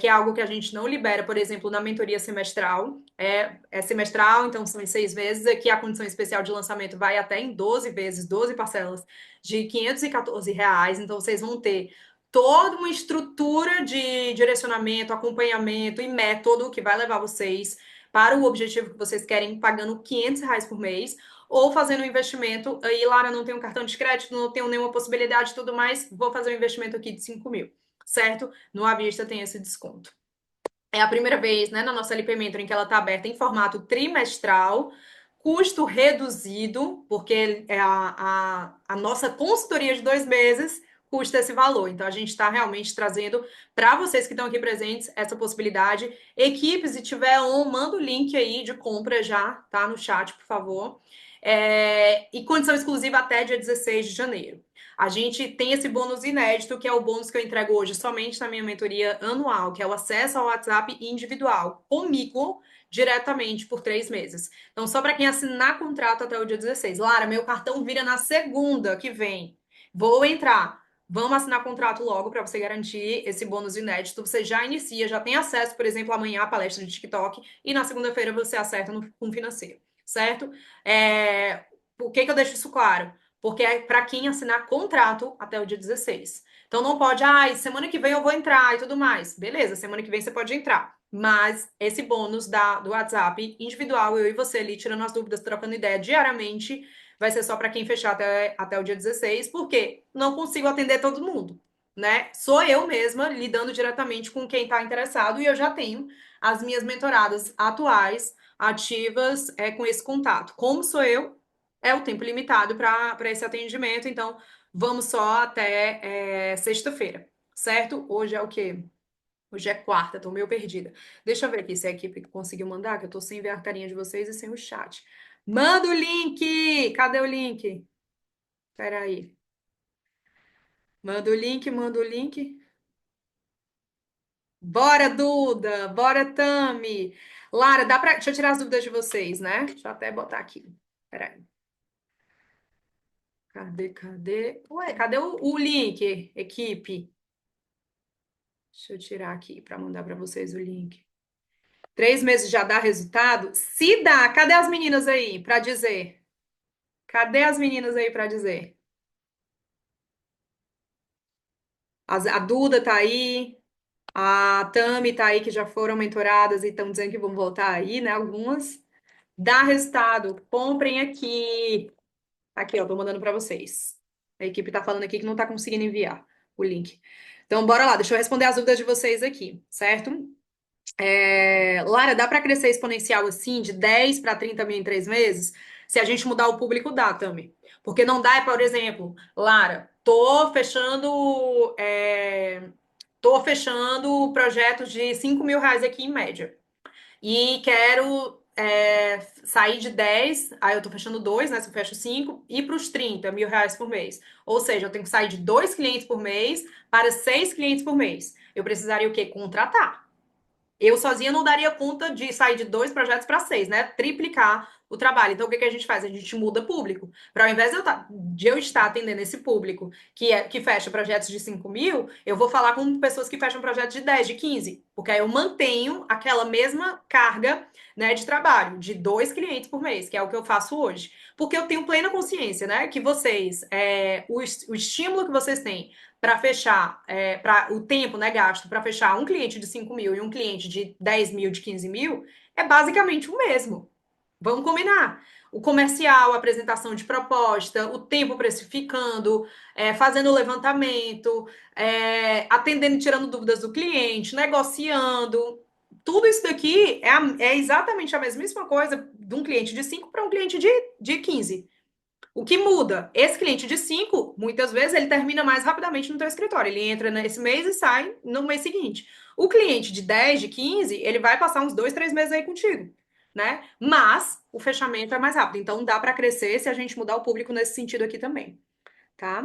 que é algo que a gente não libera, por exemplo, na mentoria semestral. É semestral, então são em 6 vezes. Aqui a condição especial de lançamento vai até em 12 vezes, 12 parcelas de R$ 514. Então vocês vão ter toda uma estrutura de direcionamento, acompanhamento e método que vai levar vocês para o objetivo que vocês querem, pagando R$ 500 por mês ou fazendo um investimento. Aí, Lara, não tenho cartão de crédito, não tenho nenhuma possibilidade e tudo mais, vou fazer um investimento aqui de 5.000, certo? No à vista tem esse desconto. É a primeira vez, né, na nossa LP Mentoring que ela está aberta em formato trimestral, custo reduzido, porque a nossa consultoria de 2 meses custa esse valor. Então, a gente está realmente trazendo para vocês que estão aqui presentes essa possibilidade. Equipe, se tiver manda o link aí de compra já, tá? No chat, por favor. E condição exclusiva até dia 16 de janeiro. A gente tem esse bônus inédito, que é o bônus que eu entrego hoje somente na minha mentoria anual, que é o acesso ao WhatsApp individual, comigo, diretamente por 3 meses. Então, só para quem assinar contrato até o dia 16. Lara, meu cartão vira na segunda que vem. Vou entrar. Vamos assinar contrato logo para você garantir esse bônus inédito. Você já inicia, já tem acesso, por exemplo, amanhã à palestra de TikTok e na segunda-feira você acerta com financeiro, certo? Por que eu deixo isso claro? Porque é para quem assinar contrato até o dia 16. Então não pode, semana que vem eu vou entrar e tudo mais. Beleza, semana que vem você pode entrar. Mas esse bônus do WhatsApp individual, eu e você ali, tirando as dúvidas, trocando ideia diariamente, vai ser só para quem fechar até o dia 16, porque não consigo atender todo mundo, né? Sou eu mesma lidando diretamente com quem está interessado e eu já tenho as minhas mentoradas atuais, ativas, com esse contato. Como sou eu, é o tempo limitado para esse atendimento, então vamos só até sexta-feira, certo? Hoje é o quê? Hoje é quarta, tô meio perdida. Deixa eu ver aqui se a equipe conseguiu mandar, que eu tô sem ver a carinha de vocês e sem o chat. Manda o link! Cadê o link? Peraí. Manda o link, manda o link. Bora, Duda! Bora, Tami! Lara, deixa eu tirar as dúvidas de vocês, né? Deixa eu até botar aqui. Peraí. Cadê? Ué, cadê o link, equipe? Deixa eu tirar aqui para mandar para vocês o link. 3 meses já dá resultado? Se dá, cadê as meninas aí para dizer? Cadê as meninas aí para dizer? A Duda tá aí, a Tami tá aí, que já foram mentoradas e estão dizendo que vão voltar aí, né? Algumas. Dá resultado, comprem aqui. Aqui, ó, tô mandando para vocês. A equipe tá falando aqui que não tá conseguindo enviar o link. Então, bora lá, deixa eu responder as dúvidas de vocês aqui, certo? Lara, dá para crescer exponencial assim, de 10 para 30 mil em 3 meses? Se a gente mudar o público, dá também. Porque não dá, por exemplo, Lara, tô fechando projetos de R$ 5.000 aqui em média. E quero sair de 10, aí eu tô fechando 2, né? Se eu fecho 5, e para os R$ 30.000 por mês. Ou seja, eu tenho que sair de 2 clientes por mês para 6 clientes por mês. Eu precisaria o quê? Contratar. Eu sozinha não daria conta de sair de 2 projetos para 6, né? Triplicar o trabalho. Então, o que a gente faz? A gente muda público. Para ao invés de eu estar atendendo esse público que fecha projetos de 5.000, eu vou falar com pessoas que fecham projetos de 10, de 15. Porque aí eu mantenho aquela mesma carga, né, de trabalho, de 2 clientes por mês, que é o que eu faço hoje. Porque eu tenho plena consciência, né, que vocês, o estímulo que vocês têm para fechar, para o tempo, né, gasto para fechar um cliente de 5.000 e um cliente de 10.000, de 15.000, é basicamente o mesmo. Vamos combinar. O comercial, a apresentação de proposta, o tempo precificando, fazendo o levantamento, atendendo e tirando dúvidas do cliente, negociando. Tudo isso daqui é exatamente a mesmíssima coisa de um cliente de 5 para um cliente de 15. O que muda? Esse cliente de 5, muitas vezes, ele termina mais rapidamente no teu escritório. Ele entra nesse mês e sai no mês seguinte. O cliente de 10, de 15, ele vai passar uns 2, 3 meses aí contigo, né? Mas o fechamento é mais rápido. Então dá para crescer se a gente mudar o público nesse sentido aqui também, tá?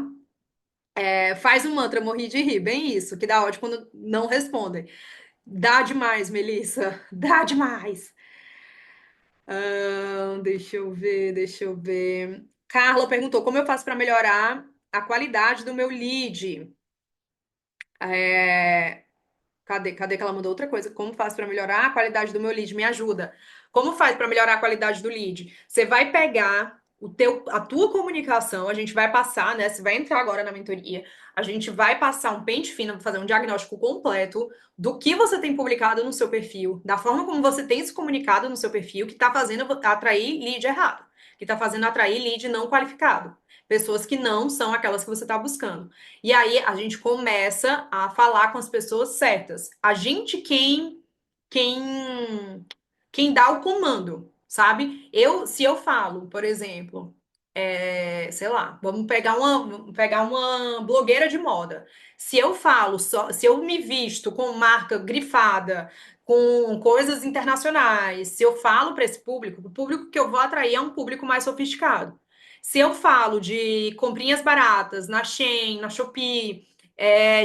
Faz um mantra, morri de rir, bem isso, que dá ódio quando não respondem. Dá demais, Melissa, dá demais. Deixa eu ver, deixa eu ver. Carla perguntou como eu faço para melhorar a qualidade do meu lead. É, cadê que ela mandou outra coisa? Como faço para melhorar a qualidade do meu lead? Me ajuda. Como faz para melhorar a qualidade do lead? Você vai pegar a tua comunicação, a gente vai passar, né? Você vai entrar agora na mentoria, a gente vai passar um pente fino, fazer um diagnóstico completo do que você tem publicado no seu perfil, da forma como você tem se comunicado no seu perfil, que está fazendo atrair lead errado, que está fazendo atrair lead não qualificado. Pessoas que não são aquelas que você está buscando. E aí a gente começa a falar com as pessoas certas. A gente quem quem dá o comando, sabe? Se eu falo, por exemplo, sei lá, vamos pegar uma blogueira de moda. Se eu falo se eu me visto com marca grifada, com coisas internacionais, se eu falo para esse público, o público que eu vou atrair é um público mais sofisticado. Se eu falo de comprinhas baratas na Shein, na Shopee,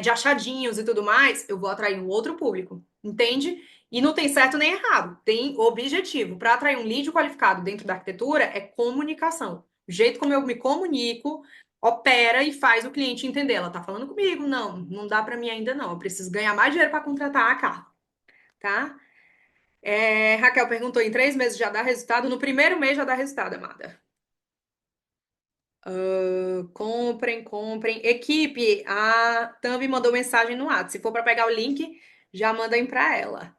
de achadinhos e tudo mais, eu vou atrair um outro público, entende? E não tem certo nem errado, tem objetivo. Para atrair um lead qualificado dentro da arquitetura é comunicação. O jeito como eu me comunico opera e faz o cliente entender. Ela tá falando comigo? Não, não dá para mim ainda não. Eu preciso ganhar mais dinheiro para contratar a Carla, tá? Raquel perguntou: em 3 meses já dá resultado? No primeiro mês já dá resultado, amada. Comprem, comprem. Equipe, a Thumb mandou mensagem no WhatsApp. Se for para pegar o link, já mandem para ela.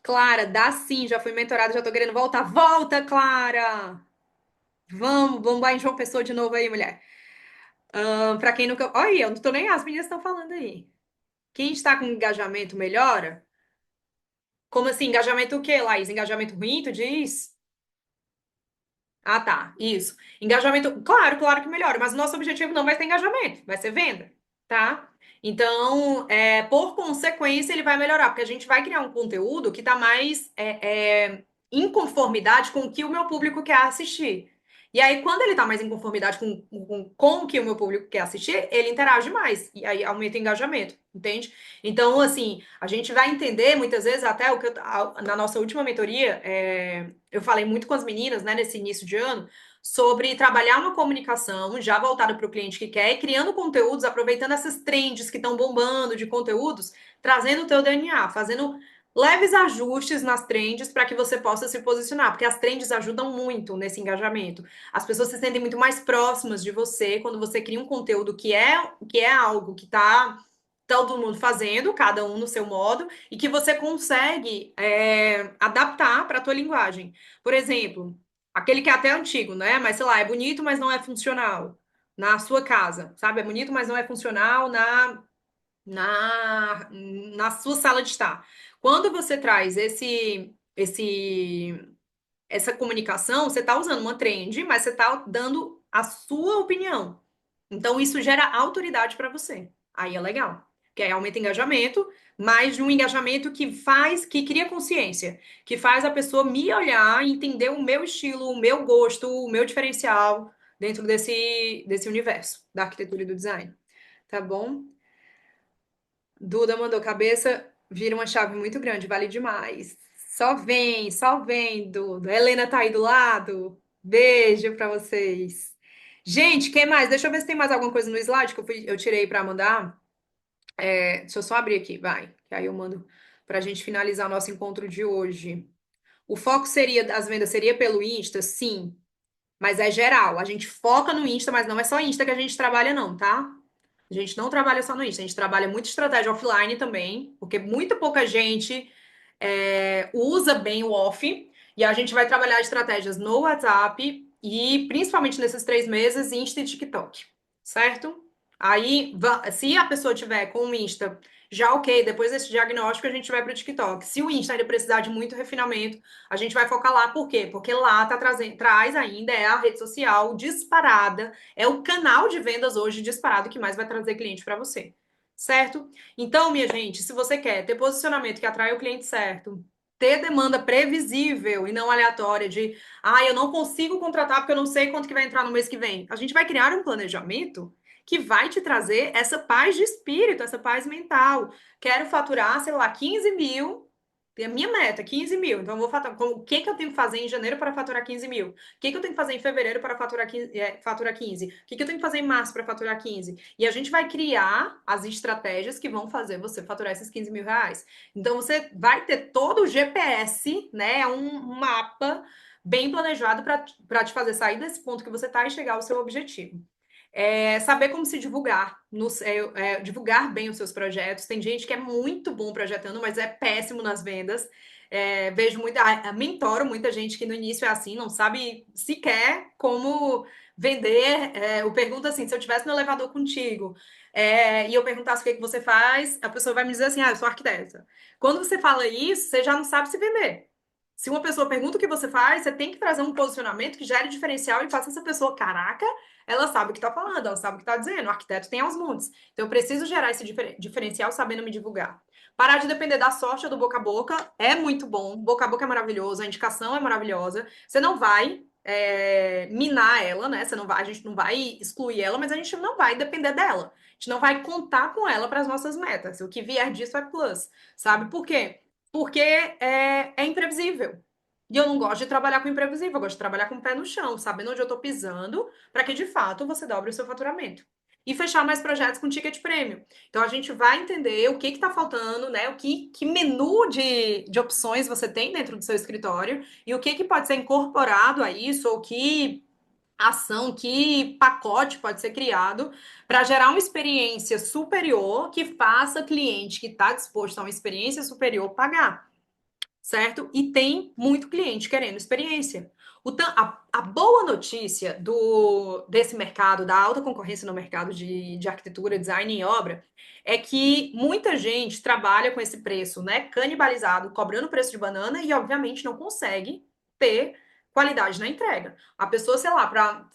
Clara, dá sim, já fui mentorada, já tô querendo voltar. Volta, Clara! Vamos lá em João Pessoa de novo aí, mulher. Pra quem nunca. Olha aí, eu não tô nem. As meninas estão falando aí. Quem está com engajamento melhora? Como assim? Engajamento o quê, Laís? Engajamento ruim, tu diz? Ah, tá. Isso. Engajamento. Claro, claro que melhora, mas o nosso objetivo não vai ser engajamento, vai ser venda, tá? Então, por consequência, ele vai melhorar, porque a gente vai criar um conteúdo que está mais em conformidade com o que o meu público quer assistir. E aí, quando ele está mais em conformidade com o que o meu público quer assistir, ele interage mais. E aí aumenta o engajamento, entende? Então, assim, a gente vai entender muitas vezes, até na nossa última mentoria, eu falei muito com as meninas, né, nesse início de ano, sobre trabalhar uma comunicação já voltada para o cliente que quer e criando conteúdos, aproveitando essas trends que estão bombando de conteúdos, trazendo o teu DNA, fazendo leves ajustes nas trends para que você possa se posicionar, porque as trends ajudam muito nesse engajamento. As pessoas se sentem muito mais próximas de você quando você cria um conteúdo que é algo que está todo mundo fazendo, cada um no seu modo, e que você consegue adaptar para a tua linguagem. Por exemplo, aquele que é até antigo, né? Mas sei lá, é bonito, mas não é funcional na sua casa, sabe? É bonito, mas não é funcional na sua sala de estar. Quando você traz essa comunicação, você está usando uma trend, mas você está dando a sua opinião. Então, isso gera autoridade para você. Aí é legal. Que aí aumenta o engajamento, mas de um engajamento que cria consciência, que faz a pessoa me olhar, entender o meu estilo, o meu gosto, o meu diferencial dentro desse universo da arquitetura e do design. Tá bom? Duda mandou cabeça, vira uma chave muito grande, vale demais. Só vem, Duda. A Helena tá aí do lado. Beijo pra vocês. Gente, quem mais? Deixa eu ver se tem mais alguma coisa no slide que eu tirei pra mandar. Deixa eu só abrir aqui, vai. Que aí eu mando pra gente finalizar o nosso encontro de hoje. O foco das vendas seria pelo Insta? Sim, mas é geral. A gente foca no Insta, mas não é só Insta que a gente trabalha, não, tá? A gente não trabalha só no Insta, a gente trabalha muito estratégia offline também, porque muito pouca gente usa bem o off, e a gente vai trabalhar estratégias no WhatsApp e principalmente nesses 3 meses, Insta e TikTok, certo? Aí, se a pessoa tiver com o Insta já ok, depois desse diagnóstico a gente vai para o TikTok. Se o Insta ainda precisar de muito refinamento, a gente vai focar lá. Por quê? Porque lá traz ainda, é a rede social disparada, é o canal de vendas hoje disparado que mais vai trazer cliente para você. Certo? Então, minha gente, se você quer ter posicionamento que atrai o cliente certo, ter demanda previsível e não aleatória de, eu não consigo contratar porque eu não sei quanto que vai entrar no mês que vem. A gente vai criar um planejamento que vai te trazer essa paz de espírito, essa paz mental. Quero faturar, sei lá, 15 mil. A minha meta, 15 mil. Então, eu vou faturar. O que que eu tenho que fazer em janeiro para faturar 15 mil? O que que eu tenho que fazer em fevereiro para faturar 15? Faturar 15? O que que eu tenho que fazer em março para faturar 15? E a gente vai criar as estratégias que vão fazer você faturar esses 15 mil reais. Então, você vai ter todo o GPS, né? Um mapa bem planejado para te fazer sair desse ponto que você está e chegar ao seu objetivo. Saber como se divulgar, divulgar bem os seus projetos. Tem gente que é muito bom projetando, mas é péssimo nas vendas. Vejo mentoro muita gente que no início é assim, não sabe sequer como vender. Eu pergunto assim: se eu estivesse no elevador contigo e eu perguntasse o que, que você faz, a pessoa vai me dizer assim: eu sou arquiteta. Quando você fala isso, você já não sabe se vender. Se uma pessoa pergunta o que você faz, você tem que trazer um posicionamento que gere diferencial e faça essa pessoa, caraca, ela sabe o que está falando, ela sabe o que está dizendo. O arquiteto tem aos montes. Então, eu preciso gerar esse diferencial sabendo me divulgar. Parar de depender da sorte ou do boca a boca é muito bom. Boca a boca é maravilhoso, a indicação é maravilhosa. Você não vai minar ela, né? A gente não vai excluir ela, mas a gente não vai depender dela. A gente não vai contar com ela para as nossas metas. O que vier disso é plus, sabe? Por quê? Porque é imprevisível. E eu não gosto de trabalhar com imprevisível, eu gosto de trabalhar com o pé no chão, sabendo onde eu tô pisando, para que de fato você dobre o seu faturamento. E fechar mais projetos com ticket prêmio. Então a gente vai entender o que está faltando, né? Que menu de opções você tem dentro do seu escritório e o que pode ser incorporado a isso, ou que ação, que pacote pode ser criado para gerar uma experiência superior que faça cliente que está disposto a uma experiência superior pagar, certo? E tem muito cliente querendo experiência. A boa notícia desse mercado, da alta concorrência no mercado de arquitetura, design e obra, é que muita gente trabalha com esse preço, né, canibalizado, cobrando preço de banana e, obviamente, não consegue ter qualidade na entrega. A pessoa, sei lá, para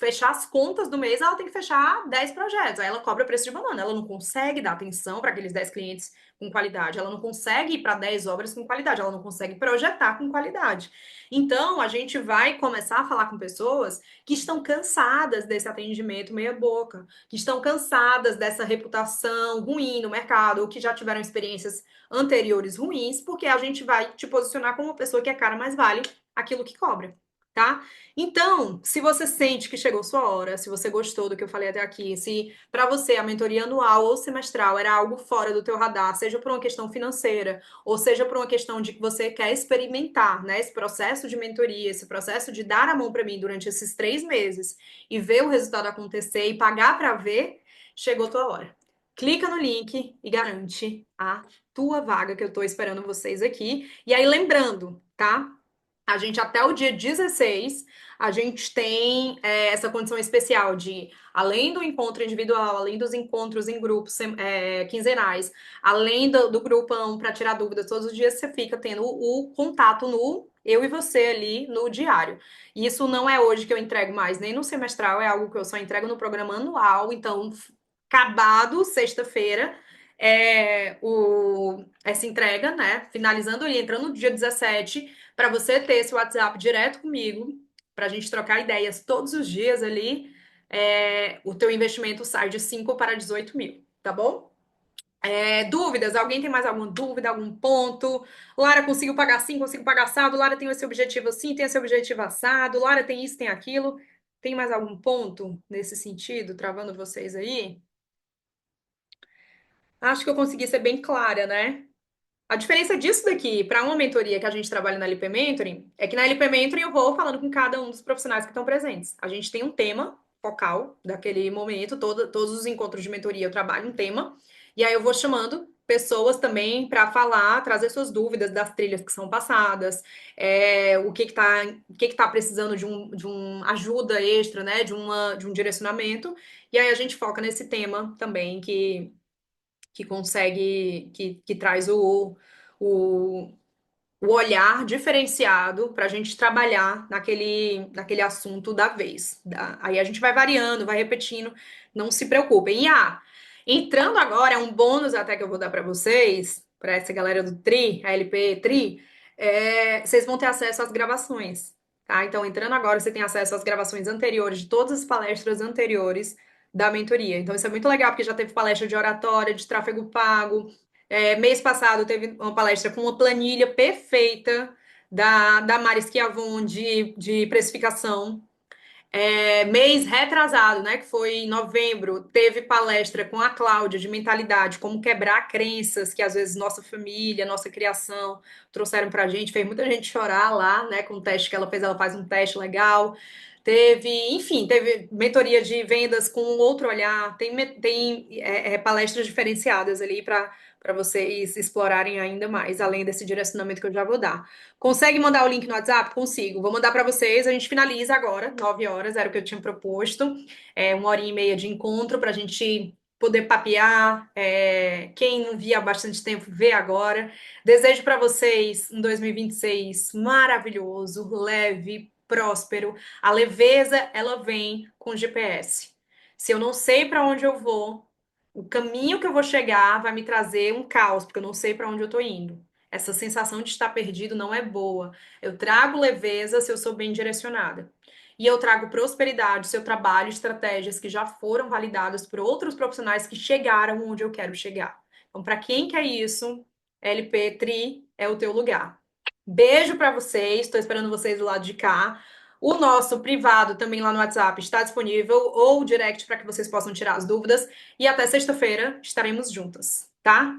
fechar as contas do mês, ela tem que fechar 10 projetos. Aí ela cobra preço de banana. Ela não consegue dar atenção para aqueles 10 clientes com qualidade. Ela não consegue ir para 10 obras com qualidade. Ela não consegue projetar com qualidade. Então, a gente vai começar a falar com pessoas que estão cansadas desse atendimento meia-boca, que estão cansadas dessa reputação ruim no mercado, ou que já tiveram experiências anteriores ruins, porque a gente vai te posicionar como uma pessoa que é cara mais vale aquilo que cobra, tá? Então, se você sente que chegou sua hora, se você gostou do que eu falei até aqui, se para você a mentoria anual ou semestral era algo fora do teu radar, seja por uma questão financeira, ou seja por uma questão de que você quer experimentar, né, esse processo de mentoria, esse processo de dar a mão para mim durante esses 3 meses e ver o resultado acontecer e pagar para ver, chegou tua hora. Clica no link e garante a tua vaga que eu estou esperando vocês aqui. E aí, lembrando, tá? A gente, até o dia 16, a gente tem essa condição especial de, além do encontro individual, além dos encontros em grupos quinzenais, além do grupão para tirar dúvidas todos os dias, você fica tendo o contato no eu e você ali no diário. E isso não é hoje que eu entrego mais, nem no semestral, é algo que eu só entrego no programa anual. Então, acabado sexta-feira, essa entrega, né? Finalizando ali, entrando no dia 17 para você ter esse WhatsApp direto comigo, para a gente trocar ideias todos os dias ali, o teu investimento sai de 5 para 18 mil, tá bom? Dúvidas? Alguém tem mais alguma dúvida, algum ponto? Lara, consigo pagar assim, consigo pagar assado? Lara, tem esse objetivo assim, tem esse objetivo assado? Lara, tem isso, tem aquilo? Tem mais algum ponto nesse sentido, travando vocês aí? Acho que eu consegui ser bem clara, né? A diferença disso daqui para uma mentoria que a gente trabalha na LP Mentoring é que na LP Mentoring eu vou falando com cada um dos profissionais que estão presentes. A gente tem um tema focal daquele momento, todos os encontros de mentoria eu trabalho um tema, e aí eu vou chamando pessoas também para falar, trazer suas dúvidas das trilhas que são passadas, o que que tá precisando de um ajuda extra, né? De um direcionamento. E aí a gente foca nesse tema também que consegue, que traz o, o olhar diferenciado para a gente trabalhar naquele assunto da vez. Aí a gente vai variando, vai repetindo, não se preocupem. Entrando agora, é um bônus até que eu vou dar para vocês, para essa galera do Tri, a LP Tri, vocês vão ter acesso às gravações, tá? Então, entrando agora, você tem acesso às gravações anteriores, de todas as palestras anteriores da mentoria. Então, isso é muito legal, porque já teve palestra de oratória, de tráfego pago, mês passado teve uma palestra com uma planilha perfeita da Mari Schiavon de precificação. Mês retrasado, né, que foi em novembro, teve palestra com a Cláudia de mentalidade, como quebrar crenças que às vezes nossa família, nossa criação trouxeram pra gente, fez muita gente chorar lá, né, com o teste que ela fez, ela faz um teste legal. Enfim, teve mentoria de vendas com outro olhar, tem palestras diferenciadas ali para vocês explorarem ainda mais, além desse direcionamento que eu já vou dar. Consegue mandar o link no WhatsApp? Consigo. Vou mandar para vocês. A gente finaliza agora, 9 horas, era o que eu tinha proposto. 1 horinha e meia de encontro para a gente poder papear. Quem não via há bastante tempo, vê agora. Desejo para vocês um 2026 maravilhoso, leve, próspero. A leveza, ela vem com GPS. Se eu não sei para onde eu vou, o caminho que eu vou chegar vai me trazer um caos, porque eu não sei para onde eu tô indo. Essa sensação de estar perdido não é boa. Eu trago leveza se eu sou bem direcionada. E eu trago prosperidade se eu trabalho estratégias que já foram validadas por outros profissionais que chegaram onde eu quero chegar. Então, para quem quer isso, LP Tri é o teu lugar. Beijo para vocês, estou esperando vocês do lado de cá. O nosso privado também lá no WhatsApp está disponível, ou o direct para que vocês possam tirar as dúvidas. E até sexta-feira estaremos juntas, tá?